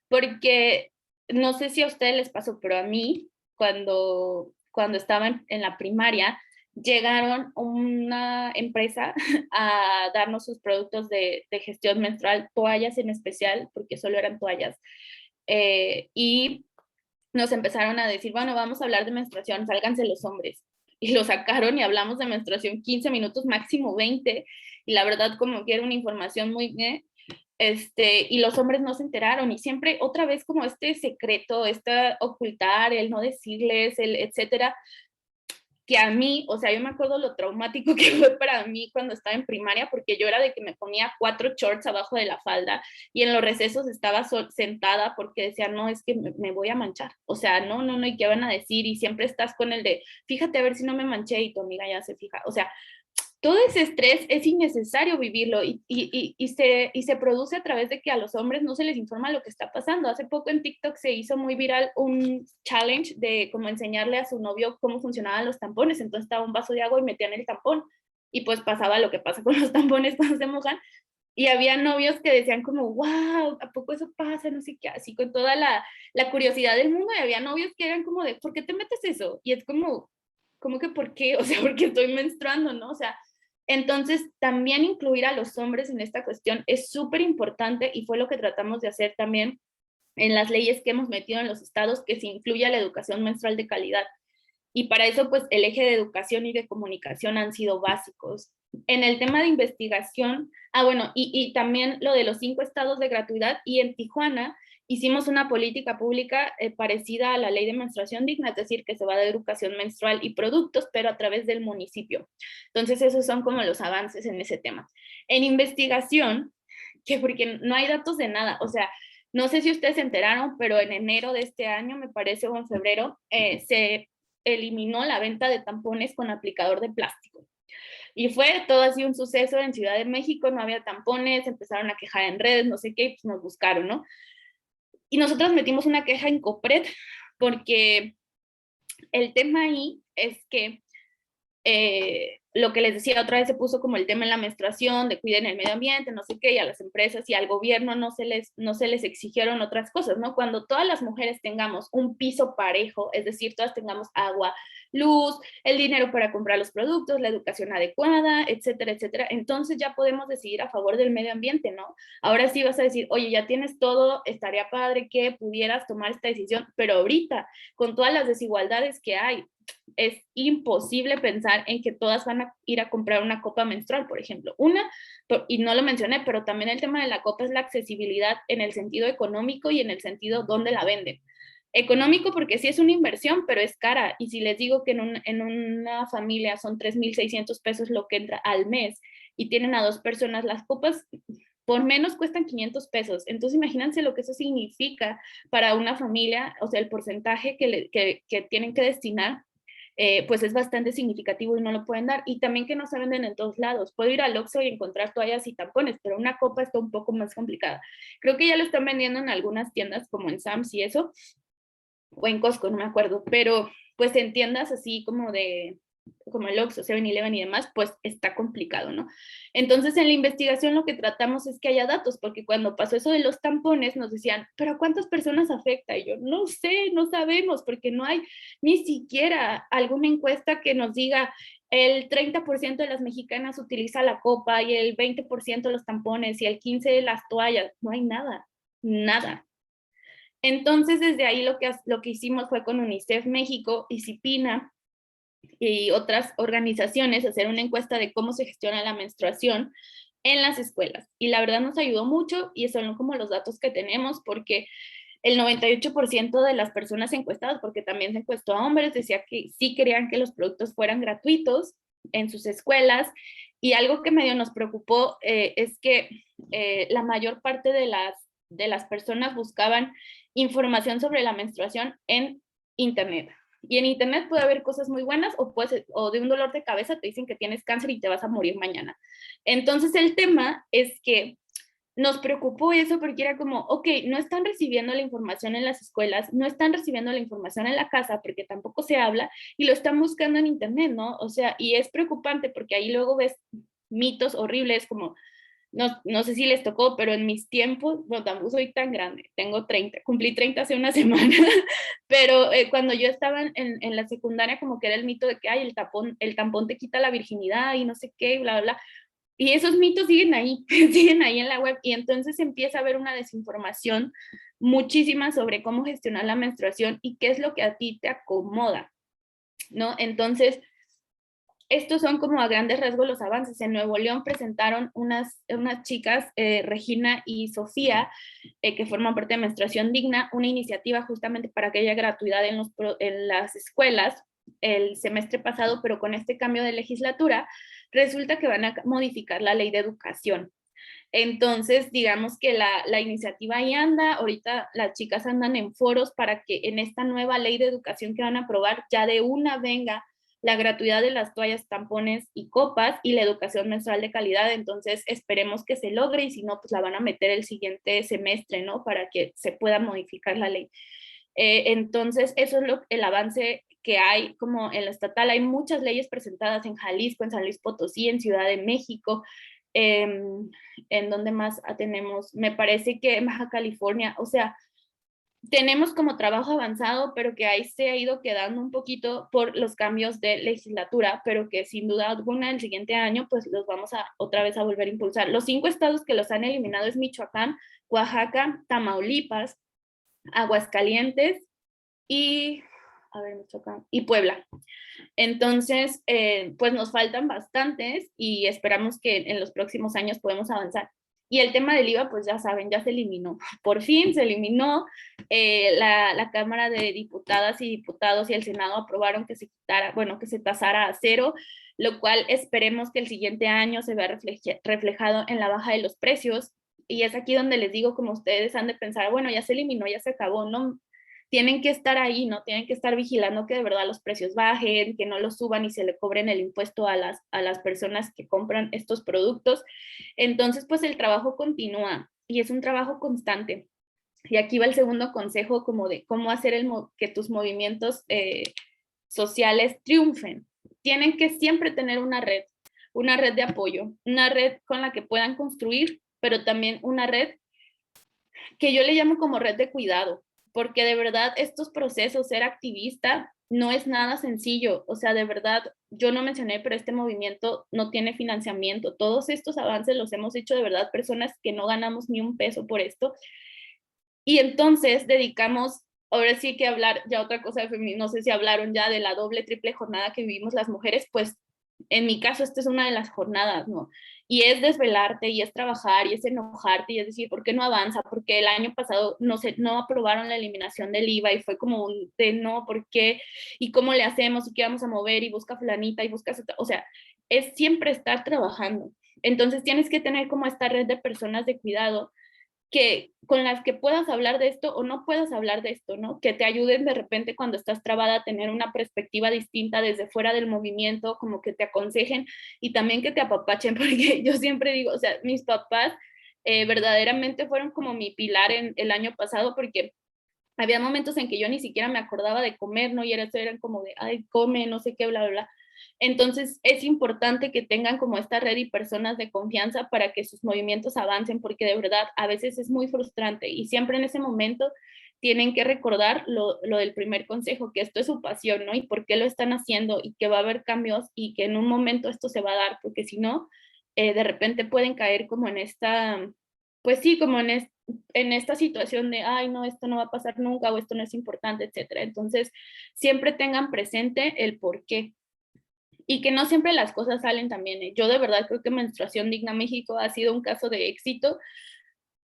porque no sé si a ustedes les pasó, pero a mí, cuando estaba en la primaria, llegaron una empresa a darnos sus productos de gestión menstrual, toallas en especial, porque solo eran toallas, y nos empezaron a decir, bueno, vamos a hablar de menstruación, sálganse los hombres. Y lo sacaron y hablamos de menstruación 15 minutos, máximo 20, y la verdad como que era una información muy, y los hombres no se enteraron, y siempre otra vez como este secreto, este ocultar, el no decirles, el etcétera, que a mí, o sea, yo me acuerdo lo traumático que fue para mí cuando estaba en primaria, porque yo era de que me ponía 4 shorts abajo de la falda y en los recesos estaba sentada porque decía, no, es que me voy a manchar, o sea, no, no, no, ¿y qué van a decir? Y siempre estás con el de, fíjate a ver si no me manché, y tu amiga ya se fija, o sea, todo ese estrés es innecesario vivirlo, y se produce a través de que a los hombres no se les informa lo que está pasando. Hace poco en TikTok se hizo muy viral un challenge de cómo enseñarle a su novio cómo funcionaban los tampones. Entonces estaba un vaso de agua y metían el tampón, y pues pasaba lo que pasa con los tampones cuando se mojan, y había novios que decían como, wow, ¿a poco eso pasa? No sé qué, así con toda la curiosidad del mundo, y había novios que eran como de, ¿por qué te metes eso? Y es como que, ¿por qué? O sea, porque estoy menstruando, ¿no? O sea, entonces también incluir a los hombres en esta cuestión es súper importante, y fue lo que tratamos de hacer también en las leyes que hemos metido en los estados, que se incluya la educación menstrual de calidad. Y para eso, pues, el eje de educación y de comunicación han sido básicos. En el tema de investigación, bueno, y también lo de los 5 estados de gratuidad, y en Tijuana hicimos una política pública parecida a la ley de menstruación digna, es decir, que se va de educación menstrual y productos, pero a través del municipio. Entonces, esos son como los avances en ese tema. En investigación, que porque no hay datos de nada, o sea, no sé si ustedes se enteraron, pero en enero de este año, me parece, o en febrero, se eliminó la venta de tampones con aplicador de plástico. Y fue todo así un suceso en Ciudad de México, no había tampones, empezaron a quejar en redes, no sé qué, pues nos buscaron, ¿no? Y nosotros metimos una queja en COPRED, porque el tema ahí es que lo que les decía, otra vez se puso como el tema en la menstruación, de cuiden el medio ambiente, no sé qué, y a las empresas y al gobierno no se les exigieron otras cosas, ¿no? Cuando todas las mujeres tengamos un piso parejo, es decir, todas tengamos agua, luz, el dinero para comprar los productos, la educación adecuada, etcétera, etcétera, entonces ya podemos decidir a favor del medio ambiente, ¿no? Ahora sí vas a decir, oye, ya tienes todo, estaría padre que pudieras tomar esta decisión, pero ahorita, con todas las desigualdades que hay, es imposible pensar en que todas van a ir a comprar una copa menstrual, por ejemplo. Y no lo mencioné, pero también el tema de la copa es la accesibilidad en el sentido económico y en el sentido dónde la venden. Económico porque sí es una inversión, pero es cara. Y si les digo que en una familia son 3,600 pesos lo que entra al mes y tienen a 2 personas, las copas por menos cuestan 500 pesos. Entonces imagínense lo que eso significa para una familia, o sea, el porcentaje que tienen que destinar, pues es bastante significativo y no lo pueden dar. Y también que no se venden en todos lados. Puedo ir al Oxxo y encontrar toallas y tampones, pero una copa está un poco más complicada. Creo que ya lo están vendiendo en algunas tiendas como en Sam's y eso, o en Costco, no me acuerdo, pero pues en tiendas así como el Oxxo, 7-Eleven y demás, pues está complicado, ¿no? Entonces, en la investigación lo que tratamos es que haya datos, porque cuando pasó eso de los tampones nos decían, pero ¿cuántas personas afecta? Y yo, no sé, no sabemos, porque no hay ni siquiera alguna encuesta que nos diga el 30% de las mexicanas utiliza la copa y el 20% los tampones y el 15% las toallas. No hay nada, nada. Entonces, desde ahí lo que hicimos fue con UNICEF México y CIPINA y otras organizaciones hacer una encuesta de cómo se gestiona la menstruación en las escuelas. Y la verdad nos ayudó mucho y son como los datos que tenemos porque el 98% de las personas encuestadas, porque también se encuestó a hombres, decía que sí querían que los productos fueran gratuitos en sus escuelas. Y algo que medio nos preocupó es que la mayor parte de las personas buscaban información sobre la menstruación en Internet. Y en Internet puede haber cosas muy buenas o de un dolor de cabeza te dicen que tienes cáncer y te vas a morir mañana. Entonces el tema es que nos preocupó eso porque era como, ok, no están recibiendo la información en las escuelas, no están recibiendo la información en la casa porque tampoco se habla y lo están buscando en Internet, ¿no? O sea, y es preocupante porque ahí luego ves mitos horribles como no sé si les tocó, pero en mis tiempos, bueno, tampoco soy tan grande, tengo 30, cumplí 30 hace una semana, pero cuando yo estaba en la secundaria, como que era el mito de que, ay, el tampón te quita la virginidad y no sé qué, bla, bla, bla. Y esos mitos siguen ahí, siguen ahí en la web, y entonces empieza a haber una desinformación muchísima sobre cómo gestionar la menstruación y qué es lo que a ti te acomoda, ¿no? Entonces, estos son como a grandes rasgos los avances. En Nuevo León presentaron unas chicas, Regina y Sofía, que forman parte de Menstruación Digna, una iniciativa justamente para que haya gratuidad en las escuelas el semestre pasado, pero con este cambio de legislatura, resulta que van a modificar la ley de educación. Entonces, digamos que la iniciativa ahí anda, ahorita las chicas andan en foros para que en esta nueva ley de educación que van a aprobar ya de una venga la gratuidad de las toallas, tampones y copas y la educación menstrual de calidad. Entonces, esperemos que se logre y si no, pues la van a meter el siguiente semestre, ¿no? Para que se pueda modificar la ley. Entonces, eso es el avance que hay como en la estatal. Hay muchas leyes presentadas en Jalisco, en San Luis Potosí, en Ciudad de México, en donde más tenemos, me parece que en Baja California, o sea, tenemos como trabajo avanzado, pero que ahí se ha ido quedando un poquito por los cambios de legislatura, pero que sin duda alguna el siguiente año pues los vamos a otra vez a volver a impulsar. Los 5 estados que los han eliminado es Michoacán, Oaxaca, Tamaulipas, Aguascalientes y, a ver, Michoacán, y Puebla. Entonces, pues nos faltan bastantes y esperamos que en los próximos años podemos avanzar. Y el tema del IVA, pues ya saben, ya se eliminó. Por fin se eliminó. La Cámara de Diputadas y Diputados y el Senado aprobaron que se quitara, bueno, que se tasara a cero, lo cual esperemos que el siguiente año se vea reflejado en la baja de los precios. Y es aquí donde les digo, como ustedes han de pensar, bueno, ya se eliminó, ya se acabó, no, tienen que estar ahí, ¿no? Tienen que estar vigilando que de verdad los precios bajen, que no los suban y se le cobren el impuesto a las personas que compran estos productos. Entonces, pues el trabajo continúa y es un trabajo constante. Y aquí va el segundo consejo como de cómo hacer que tus movimientos sociales triunfen. Tienen que siempre tener una red de apoyo, una red con la que puedan construir, pero también una red que yo le llamo como red de cuidado, porque de verdad estos procesos, ser activista, no es nada sencillo. O sea, de verdad, yo no mencioné, pero este movimiento no tiene financiamiento. Todos estos avances los hemos hecho de verdad personas que no ganamos ni un peso por esto. Y entonces dedicamos, ahora sí que hablar ya otra cosa de feminismo, no sé si hablaron ya de la doble, triple jornada que vivimos las mujeres, pues en mi caso esta es una de las jornadas, ¿no? Y es desvelarte, y es trabajar, y es enojarte, y es decir, ¿por qué no avanza? Porque el año pasado no aprobaron la eliminación del IVA y fue como un de no, ¿por qué? ¿Y cómo le hacemos? ¿Y qué vamos a mover? Y busca fulanita, y busca, o sea, es siempre estar trabajando. Entonces tienes que tener como esta red de personas de cuidado que con las que puedas hablar de esto o no puedas hablar de esto, ¿no? Que te ayuden de repente cuando estás trabada a tener una perspectiva distinta desde fuera del movimiento, como que te aconsejen y también que te apapachen, porque yo siempre digo, o sea, mis papás verdaderamente fueron como mi pilar en el año pasado, porque había momentos en que yo ni siquiera me acordaba de comer, ¿no? Y eran como de, ay, come, no sé qué, bla, bla, bla. Entonces es importante que tengan como esta red y personas de confianza para que sus movimientos avancen, porque de verdad a veces es muy frustrante y siempre en ese momento tienen que recordar lo del primer consejo, que esto es su pasión, ¿no? Y por qué lo están haciendo y que va a haber cambios y que en un momento esto se va a dar, porque si no, de repente pueden caer como en esta, pues sí, como en esta situación de, ay, no, esto no va a pasar nunca o esto no es importante, etcétera. Entonces, siempre tengan presente el por qué y que no siempre las cosas salen también. Yo de verdad creo que Menstruación Digna México ha sido un caso de éxito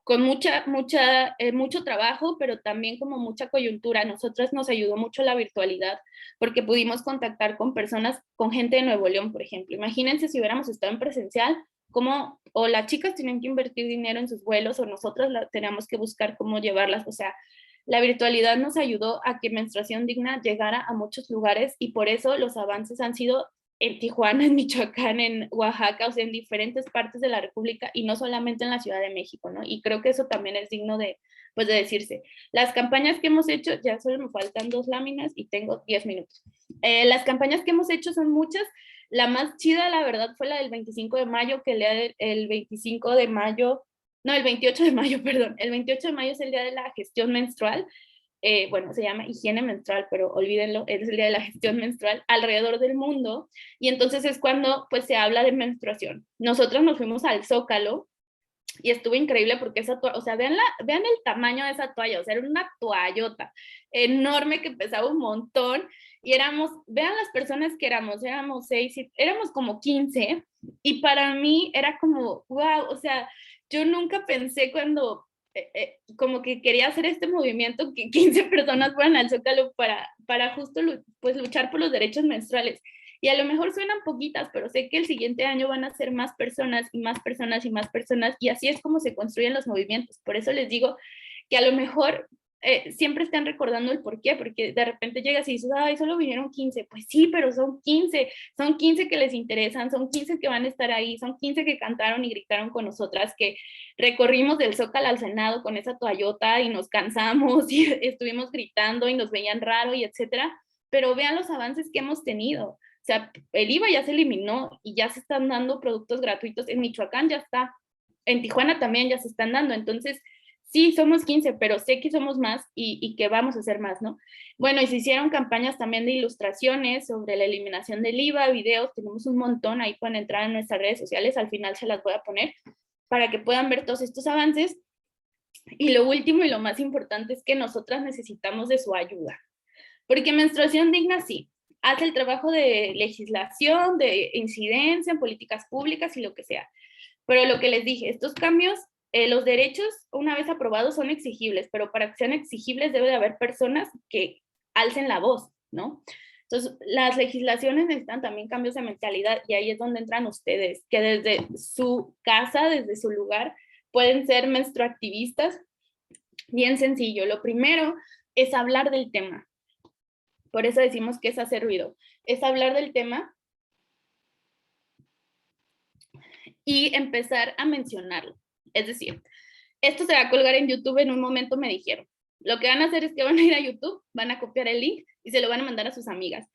con mucho trabajo, pero también como mucha coyuntura. A nosotras nos ayudó mucho la virtualidad porque pudimos contactar con personas, con gente de Nuevo León, por ejemplo. Imagínense si hubiéramos estado en presencial, como o las chicas tienen que invertir dinero en sus vuelos o nosotros teníamos que buscar cómo llevarlas. O sea, la virtualidad nos ayudó a que Menstruación Digna llegara a muchos lugares y por eso los avances han sido en Tijuana, en Michoacán, en Oaxaca, o sea, en diferentes partes de la República y no solamente en la Ciudad de México, ¿no? Y creo que eso también es digno de, pues, de decirse. Las campañas que hemos hecho, ya solo me faltan 2 láminas y tengo 10 minutos. Las campañas que hemos hecho son muchas. La más chida, la verdad, fue la del 25 de mayo, que el 25 de mayo, no, el 28 de mayo, perdón. El 28 de mayo es el día de la gestión menstrual. Bueno, se llama higiene menstrual, pero olvídenlo, es el día de la gestión menstrual alrededor del mundo, y entonces es cuando pues se habla de menstruación. Nosotros nos fuimos al Zócalo y estuvo increíble porque esa toalla, o sea, vean el tamaño de esa toalla, o sea, era una toallota enorme que pesaba un montón y vean las personas que éramos 6, éramos como 15 y para mí era como, wow, o sea, yo nunca pensé cuando como que quería hacer este movimiento que 15 personas fueran al Zócalo para justo pues luchar por los derechos menstruales. Y a lo mejor suenan poquitas, pero sé que el siguiente año van a ser más personas y más personas y más personas, y así es como se construyen los movimientos. Por eso les digo que a lo mejor siempre están recordando el por qué, porque de repente llegas y dices, ay, solo vinieron 15. Pues sí, pero son 15 que les interesan, son 15 que van a estar ahí, son 15 que cantaron y gritaron con nosotras, que recorrimos del Zócalo al Senado con esa toallota y nos cansamos y estuvimos gritando y nos veían raro y etcétera, pero vean los avances que hemos tenido. O sea, el IVA ya se eliminó y ya se están dando productos gratuitos. En Michoacán ya está, en Tijuana también ya se están dando. Entonces, sí, somos 15, pero sé que somos más y que vamos a hacer más, ¿no? Bueno, y se hicieron campañas también de ilustraciones sobre la eliminación del IVA, videos, tenemos un montón, ahí pueden entrar en nuestras redes sociales, al final se las voy a poner para que puedan ver todos estos avances. Y lo último y lo más importante es que nosotras necesitamos de su ayuda, porque Menstruación Digna sí, hace el trabajo de legislación, de incidencia en políticas públicas y lo que sea. Pero lo que les dije, estos cambios, los derechos una vez aprobados son exigibles, pero para que sean exigibles debe de haber personas que alcen la voz, ¿no? Entonces, las legislaciones necesitan también cambios de mentalidad y ahí es donde entran ustedes, que desde su casa, desde su lugar, pueden ser menstruactivistas. Bien sencillo, lo primero es hablar del tema. Por eso decimos que es hacer ruido. Es hablar del tema y empezar a mencionarlo. Es decir, esto se va a colgar en YouTube en un momento, me dijeron. Lo que van a hacer es que van a ir a YouTube, van a copiar el link y se lo van a mandar a sus amigas,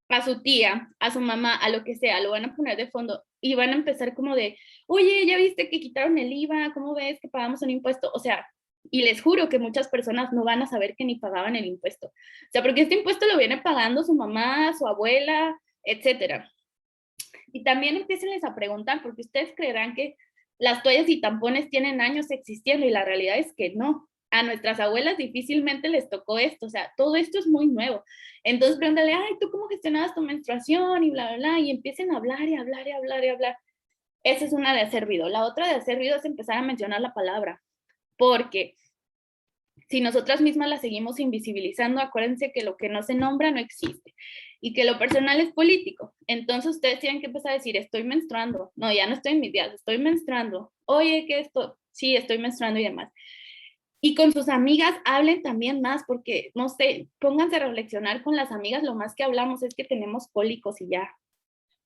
a su tía, a su mamá, a lo que sea, lo van a poner de fondo y van a empezar como de, oye, ¿ya viste que quitaron el IVA? ¿Cómo ves que pagamos un impuesto? O sea, y les juro que muchas personas no van a saber que ni pagaban el impuesto. O sea, porque este impuesto lo viene pagando su mamá, su abuela, etcétera. Y también empiecenles a preguntar, porque ustedes creerán que las toallas y tampones tienen años existiendo y la realidad es que no. A nuestras abuelas difícilmente les tocó esto, o sea, todo esto es muy nuevo. Entonces pregúntale, ay, ¿tú cómo gestionabas tu menstruación? Y bla, bla, bla, y empiecen a hablar y hablar y hablar y hablar. Esa es una de hacer ruido. La otra de hacer ruido es empezar a mencionar la palabra, porque Si nosotras mismas las seguimos invisibilizando, acuérdense que lo que no se nombra no existe y que lo personal es político. Entonces ustedes tienen que empezar a decir, estoy menstruando. No, ya no estoy en mis días, estoy menstruando. Oye, ¿qué esto? Sí, estoy menstruando y demás. Y con sus amigas hablen también más, porque, no sé, pónganse a reflexionar con las amigas, lo más que hablamos es que tenemos cólicos y ya.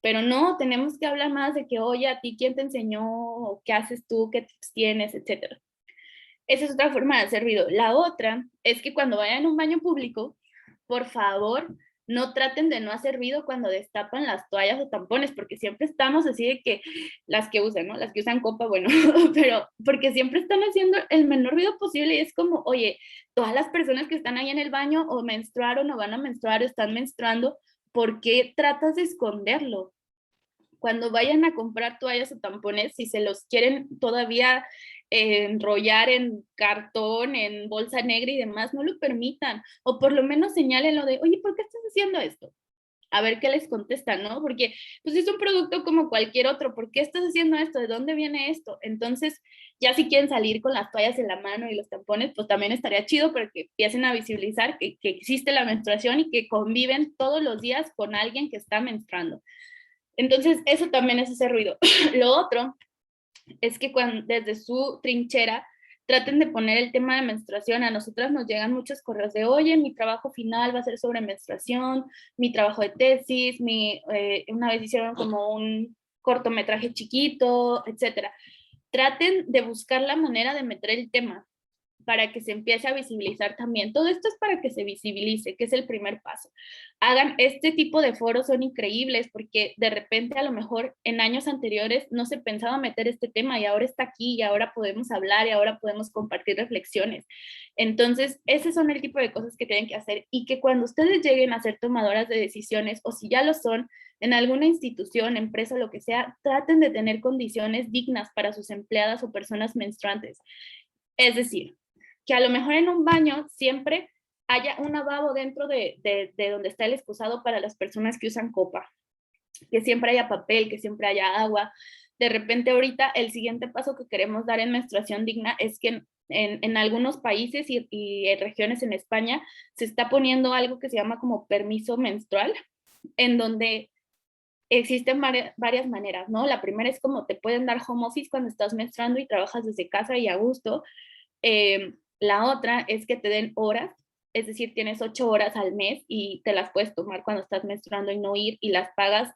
Pero no, tenemos que hablar más de que, oye, a ti, ¿quién te enseñó? ¿O qué haces tú? ¿Qué tips tienes? Etcétera. Esa es otra forma de hacer ruido. La otra es que cuando vayan a un baño público, por favor, no traten de no hacer ruido cuando destapan las toallas o tampones, porque siempre estamos así de que las que usan, ¿no? Las que usan copa, bueno, pero porque siempre están haciendo el menor ruido posible y es como, oye, todas las personas que están ahí en el baño o menstruaron o van a menstruar o están menstruando, ¿por qué tratas de esconderlo? Cuando vayan a comprar toallas o tampones, si se los quieren todavía enrollar en cartón, en bolsa negra y demás, no lo permitan. O por lo menos señálenlo de, oye, ¿por qué estás haciendo esto? A ver qué les contestan, ¿no? Porque pues es un producto como cualquier otro, ¿por qué estás haciendo esto? ¿De dónde viene esto? Entonces, ya si quieren salir con las toallas en la mano y los tampones, pues también estaría chido para que empiecen a visibilizar que existe la menstruación y que conviven todos los días con alguien que está menstruando. Entonces, eso también es ese ruido. Lo otro es que desde su trinchera traten de poner el tema de menstruación. A nosotras nos llegan muchos correos de, oye, mi trabajo final va a ser sobre menstruación, mi trabajo de tesis, una vez hicieron como un cortometraje chiquito, etcétera. Traten de buscar la manera de meter el tema para que se empiece a visibilizar también. Todo esto es para que se visibilice, que es el primer paso. Hagan este tipo de foros, son increíbles porque de repente a lo mejor en años anteriores no se pensaba meter este tema y ahora está aquí y ahora podemos hablar y ahora podemos compartir reflexiones. Entonces, ese son el tipo de cosas que tienen que hacer y que cuando ustedes lleguen a ser tomadoras de decisiones o si ya lo son, en alguna institución, empresa, lo que sea, traten de tener condiciones dignas para sus empleadas o personas menstruantes. Es decir, que a lo mejor en un baño siempre haya un lavabo dentro de donde está el excusado para las personas que usan copa, que siempre haya papel, que siempre haya agua. De repente ahorita el siguiente paso que queremos dar en menstruación digna es que en algunos países y en regiones en España se está poniendo algo que se llama como permiso menstrual, en donde existen varias maneras, ¿no? La primera es como te pueden dar home office cuando estás menstruando y trabajas desde casa y a gusto. La otra es que te den horas, es decir, tienes 8 horas al mes y te las puedes tomar cuando estás menstruando y no ir y las pagas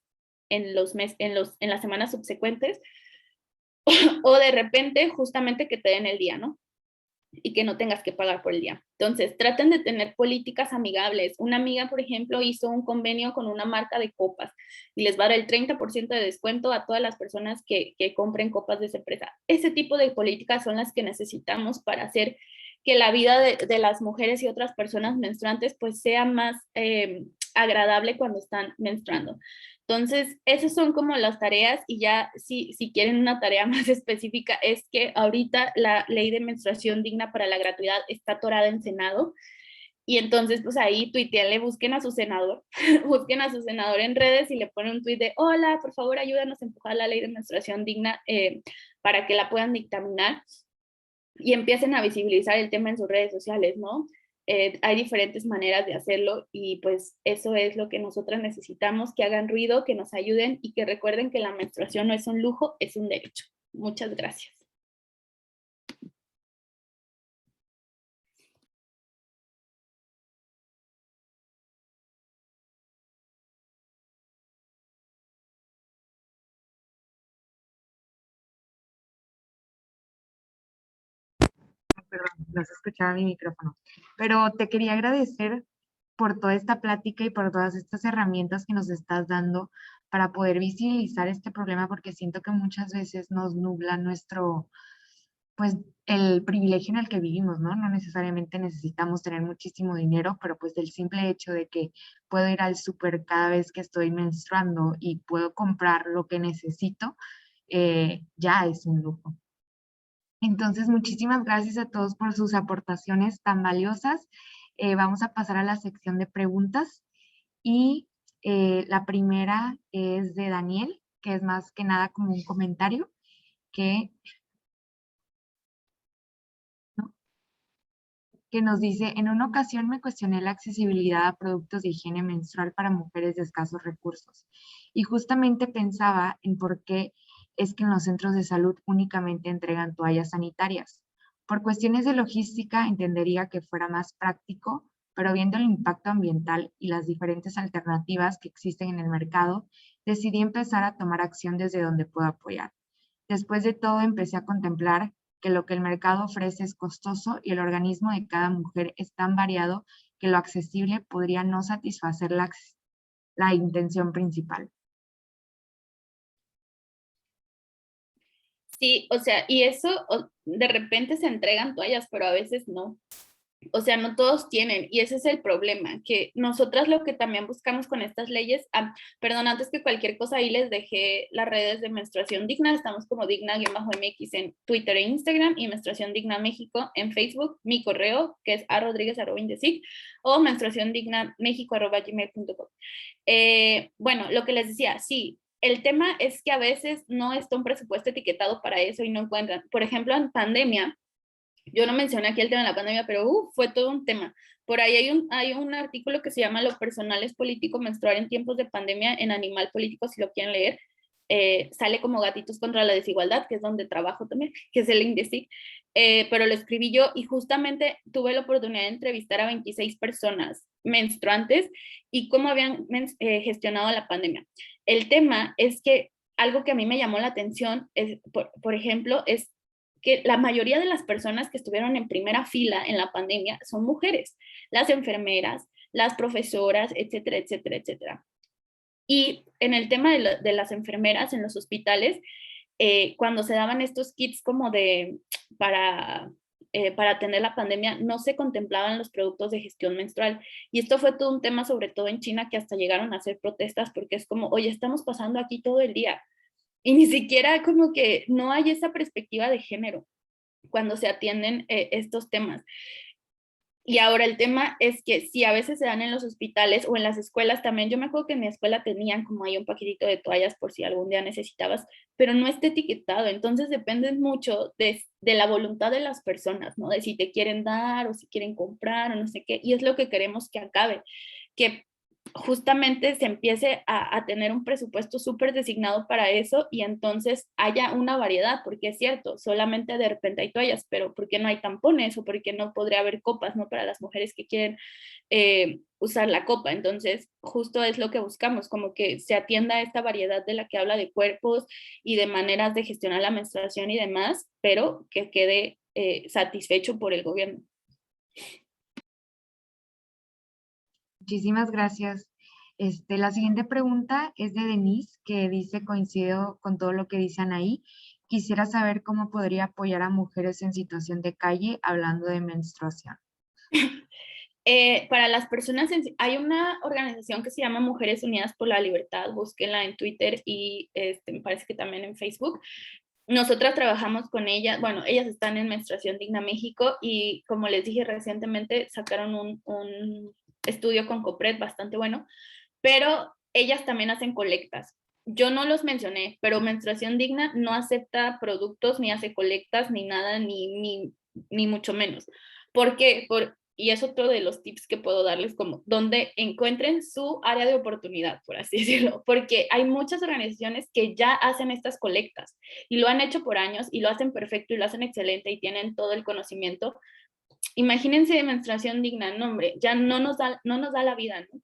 en las semanas subsecuentes o de repente justamente que te den el día, ¿no? Y que no tengas que pagar por el día. Entonces, traten de tener políticas amigables. Una amiga, por ejemplo, hizo un convenio con una marca de copas y les va a dar el 30% de descuento a todas las personas que compren copas de esa empresa. Ese tipo de políticas son las que necesitamos para hacer que la vida de las mujeres y otras personas menstruantes pues sea más agradable cuando están menstruando. Entonces, esas son como las tareas y ya si quieren una tarea más específica es que ahorita la ley de menstruación digna para la gratuidad está atorada en Senado y entonces pues ahí tuiteenle, busquen a su senador, busquen a su senador en redes y le ponen un tuit de, hola, por favor ayúdanos a empujar la ley de menstruación digna para que la puedan dictaminar y empiecen a visibilizar el tema en sus redes sociales, ¿no? Hay diferentes maneras de hacerlo y pues eso es lo que nosotras necesitamos, que hagan ruido, que nos ayuden y que recuerden que la menstruación no es un lujo, es un derecho. Muchas gracias. Perdón, no se escuchaba mi micrófono. Pero te quería agradecer por toda esta plática y por todas estas herramientas que nos estás dando para poder visibilizar este problema, porque siento que muchas veces nos nubla nuestro, pues, el privilegio en el que vivimos, ¿no? No necesariamente necesitamos tener muchísimo dinero, pero pues del simple hecho de que puedo ir al súper cada vez que estoy menstruando y puedo comprar lo que necesito, ya es un lujo. Entonces, muchísimas gracias a todos por sus aportaciones tan valiosas. Vamos a pasar a la sección de preguntas y la primera es de Daniel, que es más que nada como un comentario que, ¿no? que nos dice, en una ocasión me cuestioné la accesibilidad a productos de higiene menstrual para mujeres de escasos recursos y justamente pensaba en por qué es que en los centros de salud únicamente entregan toallas sanitarias. Por cuestiones de logística entendería que fuera más práctico, pero viendo el impacto ambiental y las diferentes alternativas que existen en el mercado, decidí empezar a tomar acción desde donde puedo apoyar. Después de todo, empecé a contemplar que lo que el mercado ofrece es costoso y el organismo de cada mujer es tan variado que lo accesible podría no satisfacer la intención principal. Sí, o sea, y eso de repente se entregan toallas, pero a veces no. O sea, no todos tienen, y ese es el problema, que nosotras lo que también buscamos con estas leyes, perdón, antes que cualquier cosa, ahí les dejé las redes de Menstruación Digna, estamos como digna-mx en Twitter e Instagram, y Menstruación Digna México en Facebook, mi correo, que es a.rodriguez@indesic, o menstruaciondignamexico@gmail.com. Bueno, lo que les decía, sí, el tema es que a veces no está un presupuesto etiquetado para eso y no encuentran. Por ejemplo, en pandemia, yo no mencioné aquí el tema de la pandemia, pero fue todo un tema. Por ahí hay un artículo que se llama Lo personal es político menstruar en tiempos de pandemia en Animal Político, si lo quieren leer. Sale como Gatitos contra la Desigualdad, que es donde trabajo también, que es el INDECIC, pero lo escribí yo y justamente tuve la oportunidad de entrevistar a 26 personas menstruantes y cómo habían gestionado la pandemia. El tema es que algo que a mí me llamó la atención, es, por ejemplo, es que la mayoría de las personas que estuvieron en primera fila en la pandemia son mujeres, las enfermeras, las profesoras, etcétera, etcétera, etcétera. Y en el tema de las enfermeras en los hospitales, cuando se daban estos kits como para atender la pandemia, no se contemplaban los productos de gestión menstrual. Y esto fue todo un tema, sobre todo en China, que hasta llegaron a hacer protestas porque es como, oye, estamos pasando aquí todo el día. Y ni siquiera como que no hay esa perspectiva de género cuando se atienden estos temas. Y ahora el tema es que si a veces se dan en los hospitales o en las escuelas también, yo me acuerdo que en mi escuela tenían como ahí un paquetito de toallas por si algún día necesitabas, pero no está etiquetado, entonces depende mucho de la voluntad de las personas, ¿no? De si te quieren dar o si quieren comprar o no sé qué, y es lo que queremos que acabe, que justamente se empiece a tener un presupuesto súper designado para eso y entonces haya una variedad, porque es cierto, solamente de repente hay toallas, pero ¿por qué no hay tampones o por qué no podría haber copas, ¿no? Para las mujeres que quieren usar la copa. Entonces, justo es lo que buscamos, como que se atienda a esta variedad de la que habla de cuerpos y de maneras de gestionar la menstruación y demás, pero que quede satisfecho por el gobierno. Muchísimas gracias. La siguiente pregunta es de Denise, que dice, coincido con todo lo que dicen ahí. Quisiera saber cómo podría apoyar a mujeres en situación de calle hablando de menstruación. Para las personas, hay una organización que se llama Mujeres Unidas por la Libertad, búsquenla en Twitter y me parece que también en Facebook. Nosotras trabajamos con ellas, bueno, ellas están en Menstruación Digna México y como les dije recientemente sacaron un estudio con COPRED bastante bueno, pero ellas también hacen colectas. Yo no los mencioné, pero Menstruación Digna no acepta productos, ni hace colectas, ni nada, ni mucho menos. ¿Por qué? Y es otro de los tips que puedo darles, como donde encuentren su área de oportunidad, por así decirlo, porque hay muchas organizaciones que ya hacen estas colectas y lo han hecho por años y lo hacen perfecto y lo hacen excelente y tienen todo el conocimiento. Imagínense de Menstruación Digna, no hombre, ya no nos da la vida, ¿no?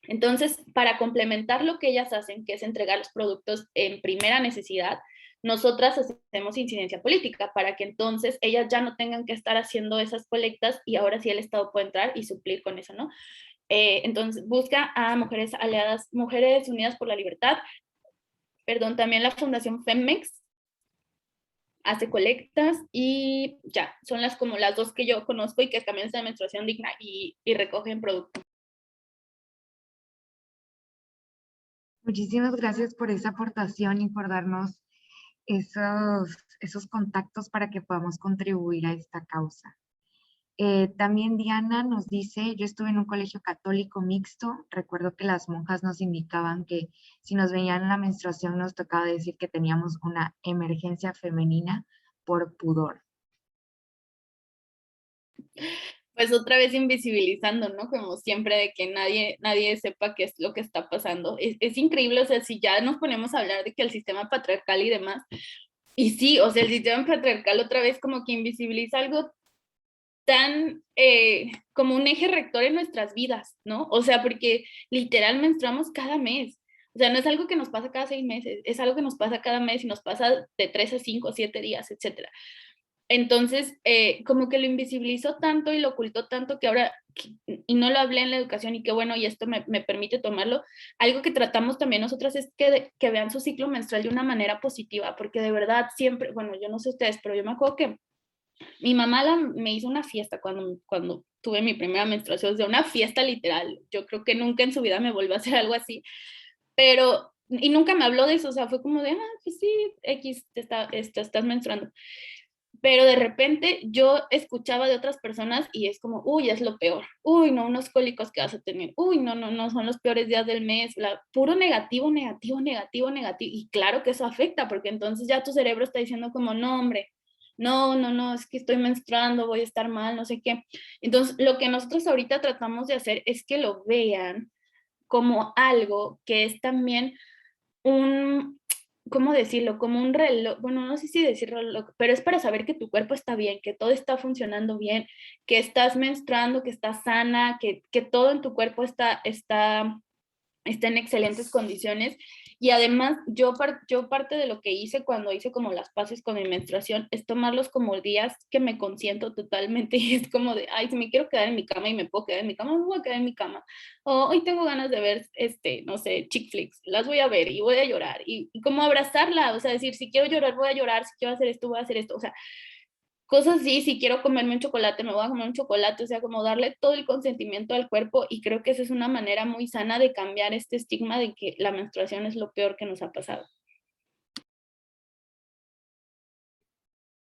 Entonces, para complementar lo que ellas hacen, que es entregar los productos en primera necesidad, nosotras hacemos incidencia política para que entonces ellas ya no tengan que estar haciendo esas colectas y ahora sí el Estado puede entrar y suplir con eso, ¿no? Entonces, busca a mujeres aliadas, Mujeres Unidas por la Libertad, perdón, también la Fundación FEMEX hace colectas y ya, son como las dos que yo conozco y que también es de menstruación digna y recogen productos. Muchísimas gracias por esa aportación y por darnos esos contactos para que podamos contribuir a esta causa. También Diana nos dice, yo estuve en un colegio católico mixto, recuerdo que las monjas nos indicaban que si nos veían la menstruación nos tocaba decir que teníamos una emergencia femenina por pudor. Pues otra vez invisibilizando, ¿no? Como siempre, de que nadie sepa qué es lo que está pasando. Es increíble, o sea, si ya nos ponemos a hablar de que el sistema patriarcal y demás, y sí, o sea, el sistema patriarcal otra vez como que invisibiliza algo tan como un eje rector en nuestras vidas, ¿no? O sea, porque literal menstruamos cada mes. O sea, no es algo que nos pasa cada 6 meses, es algo que nos pasa cada mes y nos pasa de 3 a 5 o 7 días, etcétera. Entonces, como que lo invisibilizó tanto y lo ocultó tanto que ahora, y no lo hablé en la educación y qué bueno, y esto me permite tomarlo, algo que tratamos también nosotras es que vean su ciclo menstrual de una manera positiva, porque de verdad siempre, bueno, yo no sé ustedes, pero yo me acuerdo que mi mamá me hizo una fiesta cuando tuve mi primera menstruación, o sea, una fiesta literal. Yo creo que nunca en su vida me volvió a hacer algo así, pero, y nunca me habló de eso, o sea, fue como de, pues sí, X, estás menstruando. Pero de repente yo escuchaba de otras personas y es como, uy, es lo peor, uy, no, unos cólicos que vas a tener, uy, no, no, no, son los peores días del mes, puro negativo, negativo, negativo, negativo. Y claro que eso afecta, porque entonces ya tu cerebro está diciendo como, no, hombre, no, no, no, es que estoy menstruando, voy a estar mal, no sé qué. Entonces, lo que nosotros ahorita tratamos de hacer es que lo vean como algo que es también un, ¿cómo decirlo? Como un reloj, bueno, no sé si decir reloj, pero es para saber que tu cuerpo está bien, que todo está funcionando bien, que estás menstruando, que estás sana, que todo en tu cuerpo está en excelentes condiciones. Y además, yo parte de lo que hice cuando hice como las paces con mi menstruación es tomarlos como días que me consiento totalmente y es como de, ay, si me quiero quedar en mi cama y me puedo quedar en mi cama, me voy a quedar en mi cama. O hoy tengo ganas de ver, no sé, chick flicks, las voy a ver y voy a llorar. Y como abrazarla, o sea, decir, si quiero llorar, voy a llorar, si quiero hacer esto, voy a hacer esto. O sea, cosas así, si quiero comerme un chocolate, me voy a comer un chocolate, o sea, como darle todo el consentimiento al cuerpo y creo que esa es una manera muy sana de cambiar este estigma de que la menstruación es lo peor que nos ha pasado.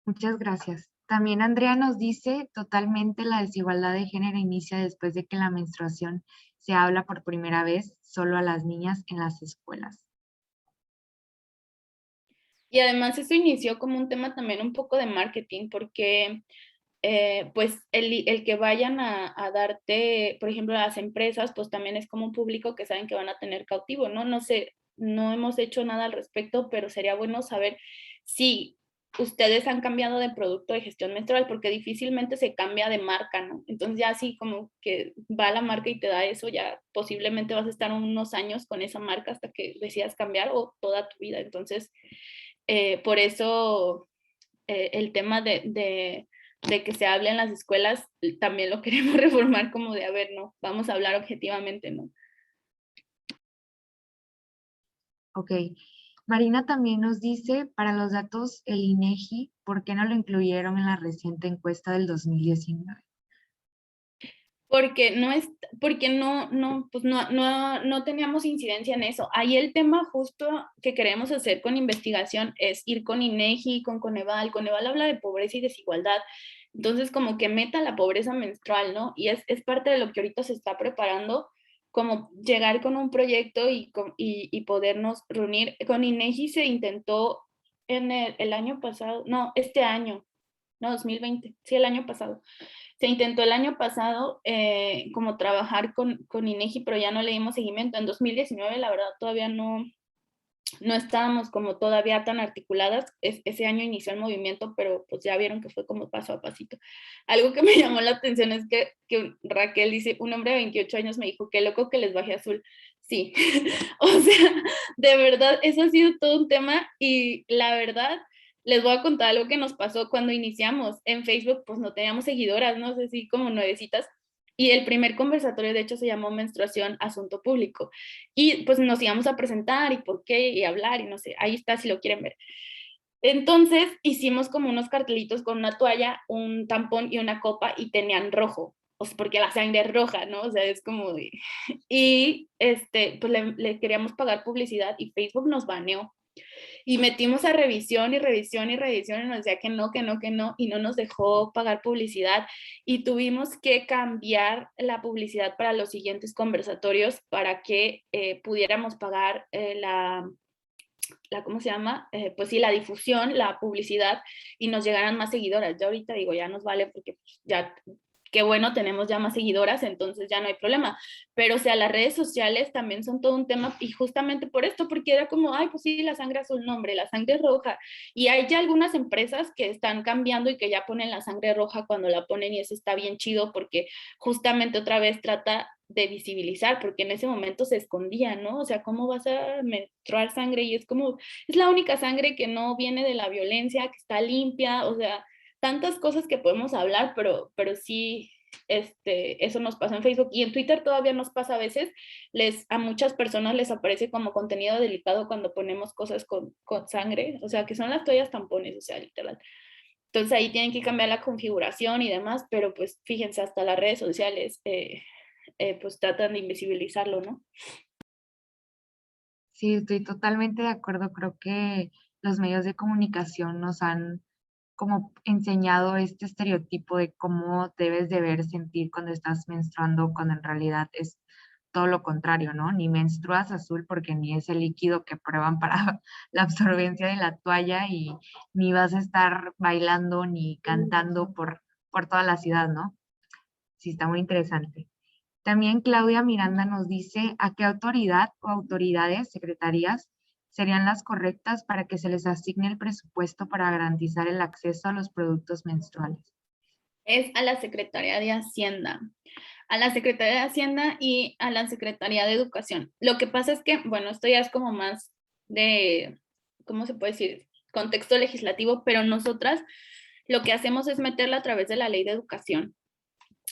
Muchas gracias. También Andrea nos dice, totalmente la desigualdad de género inicia después de que la menstruación se habla por primera vez solo a las niñas en las escuelas. Y además eso inició como un tema también un poco de marketing, porque pues el que vayan a darte, por ejemplo, a las empresas, pues también es como un público que saben que van a tener cautivo, ¿no? No sé, no hemos hecho nada al respecto, pero sería bueno saber si ustedes han cambiado de producto de gestión menstrual, porque difícilmente se cambia de marca, ¿no? Entonces ya así como que va la marca y te da eso, ya posiblemente vas a estar unos años con esa marca hasta que decidas cambiar o toda tu vida. Entonces, por eso el tema de que se hable en las escuelas también lo queremos reformar como de, a ver, no, vamos a hablar objetivamente, ¿no? Ok. Marina también nos dice, para los datos, el INEGI, ¿por qué no lo incluyeron en la reciente encuesta del 2019? Porque no es, porque pues no teníamos incidencia en eso. Ahí el tema justo que queremos hacer con investigación es ir con INEGI, con Coneval. Coneval habla de pobreza y desigualdad. Entonces, como que meta la pobreza menstrual, ¿no? Y es parte de lo que ahorita se está preparando, como llegar con un proyecto y podernos reunir. Con INEGI se intentó en el año pasado, no, este año, no, 2020, sí, el año pasado se intentó el año pasado como trabajar con INEGI, pero ya no le dimos seguimiento. En 2019, la verdad, todavía no estábamos como todavía tan articuladas. Ese año inició el movimiento, pero pues ya vieron que fue como paso a pasito. Algo que me llamó la atención es que Raquel dice, un hombre de 28 años me dijo, qué loco que les baje azul. Sí, o sea, de verdad, eso ha sido todo un tema y la verdad, les voy a contar algo que nos pasó cuando iniciamos. En Facebook, pues no teníamos seguidoras, no sé si como nuevecitas. Y el primer conversatorio, de hecho, se llamó Menstruación, Asunto Público. Y pues nos íbamos a presentar y por qué y hablar y no sé, ahí está si lo quieren ver. Entonces hicimos como unos cartelitos con una toalla, un tampón y una copa y tenían rojo, o sea, porque la sangre es roja, ¿no? O sea, es como de... Y pues le queríamos pagar publicidad y Facebook nos baneó. Y metimos a revisión y revisión y revisión y nos decía que no, que no, que no, y no nos dejó pagar publicidad. Y tuvimos que cambiar la publicidad para los siguientes conversatorios para que pudiéramos pagar ¿cómo se llama? Pues sí, la difusión, la publicidad y nos llegaran más seguidoras. Ya ahorita digo, ya nos vale porque pues, ya qué bueno, tenemos ya más seguidoras, entonces ya no hay problema. Pero o sea, las redes sociales también son todo un tema y justamente por esto, porque era como, ay, pues sí, la sangre azul, no, hombre, la sangre roja. Y hay ya algunas empresas que están cambiando y que ya ponen la sangre roja cuando la ponen y eso está bien chido porque justamente otra vez trata de visibilizar, porque en ese momento se escondía, ¿no? O sea, ¿cómo vas a menstruar sangre? Y es como, es la única sangre que no viene de la violencia, que está limpia, o sea, tantas cosas que podemos hablar, pero sí, eso nos pasa en Facebook y en Twitter todavía nos pasa a veces, a muchas personas les aparece como contenido delicado cuando ponemos cosas con sangre, o sea, que son las toallas tampones, o sea, literal. Entonces ahí tienen que cambiar la configuración y demás, pero pues fíjense, hasta las redes sociales pues tratan de invisibilizarlo, ¿no? Sí, estoy totalmente de acuerdo. Creo que los medios de comunicación nos han como enseñado este estereotipo de cómo debes de ver, sentir cuando estás menstruando, cuando en realidad es todo lo contrario, ¿no? Ni menstruas azul porque ni es el líquido que prueban para la absorbencia de la toalla y ni vas a estar bailando ni cantando por toda la ciudad, ¿no? Sí, está muy interesante. También Claudia Miranda nos dice a qué autoridad o autoridades, secretarías, serían las correctas para que se les asigne el presupuesto para garantizar el acceso a los productos menstruales. Es a la Secretaría de Hacienda. A la Secretaría de Hacienda y a la Secretaría de Educación. Lo que pasa es que, bueno, esto ya es como más de, ¿cómo se puede decir? Contexto legislativo, pero nosotras lo que hacemos es meterla a través de la ley de educación.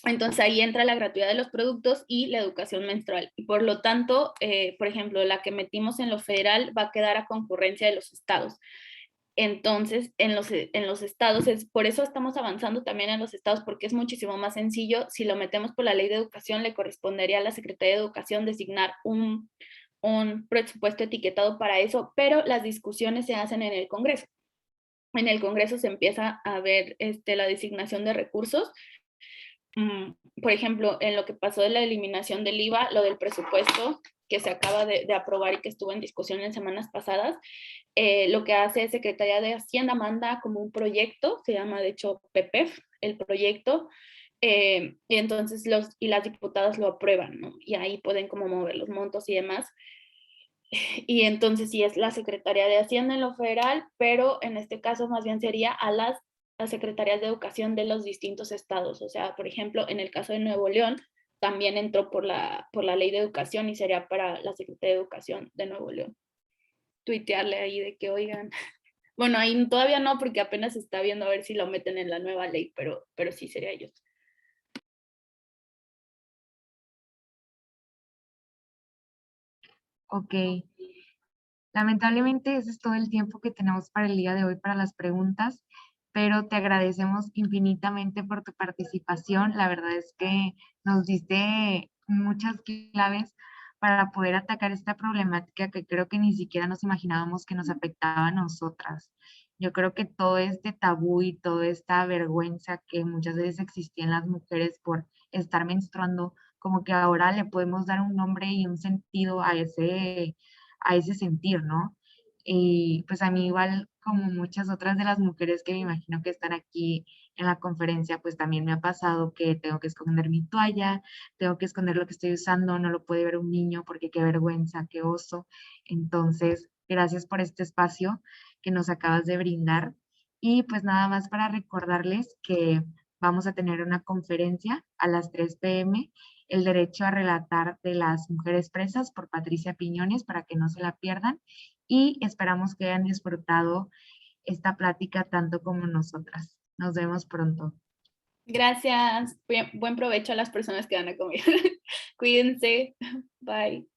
Entonces ahí entra la gratuidad de los productos y la educación menstrual. Y por lo tanto, por ejemplo, la que metimos en lo federal va a quedar a concurrencia de los estados. Entonces, en los estados, por eso estamos avanzando también en los estados, porque es muchísimo más sencillo. Si lo metemos por la ley de educación, le correspondería a la Secretaría de Educación designar un presupuesto etiquetado para eso, pero las discusiones se hacen en el Congreso. En el Congreso se empieza a ver la designación de recursos. Por ejemplo, en lo que pasó de la eliminación del IVA, lo del presupuesto que se acaba de aprobar y que estuvo en discusión en semanas pasadas, lo que hace Secretaría de Hacienda manda como un proyecto, se llama de hecho PPEF, el proyecto, y entonces y las diputadas lo aprueban, ¿no? Y ahí pueden como mover los montos y demás. Y entonces sí es la Secretaría de Hacienda en lo federal, pero en este caso más bien sería a las secretarías de educación de los distintos estados. O sea, por ejemplo, en el caso de Nuevo León, también entró por la ley de educación y sería para la Secretaría de Educación de Nuevo León. Tuitearle ahí de que, oigan, bueno, ahí todavía no, porque apenas se está viendo a ver si lo meten en la nueva ley, pero sí sería ellos. Ok, lamentablemente ese es todo el tiempo que tenemos para el día de hoy para las preguntas, pero te agradecemos infinitamente por tu participación. La verdad es que nos diste muchas claves para poder atacar esta problemática que creo que ni siquiera nos imaginábamos que nos afectaba a nosotras. Yo creo que todo este tabú y toda esta vergüenza que muchas veces existía en las mujeres por estar menstruando, como que ahora le podemos dar un nombre y un sentido a ese sentir, ¿no? Y pues a mí igual como muchas otras de las mujeres que me imagino que están aquí en la conferencia, pues también me ha pasado que tengo que esconder mi toalla, tengo que esconder lo que estoy usando, no lo puede ver un niño porque qué vergüenza, qué oso. Entonces, gracias por este espacio que nos acabas de brindar. Y pues nada más para recordarles que vamos a tener una conferencia a las 3 p.m. El derecho a relatar de las mujeres presas por Patricia Piñones para que no se la pierdan y esperamos que hayan disfrutado esta plática tanto como nosotras. Nos vemos pronto. Gracias. Buen provecho a las personas que van a comer. Cuídense. Bye.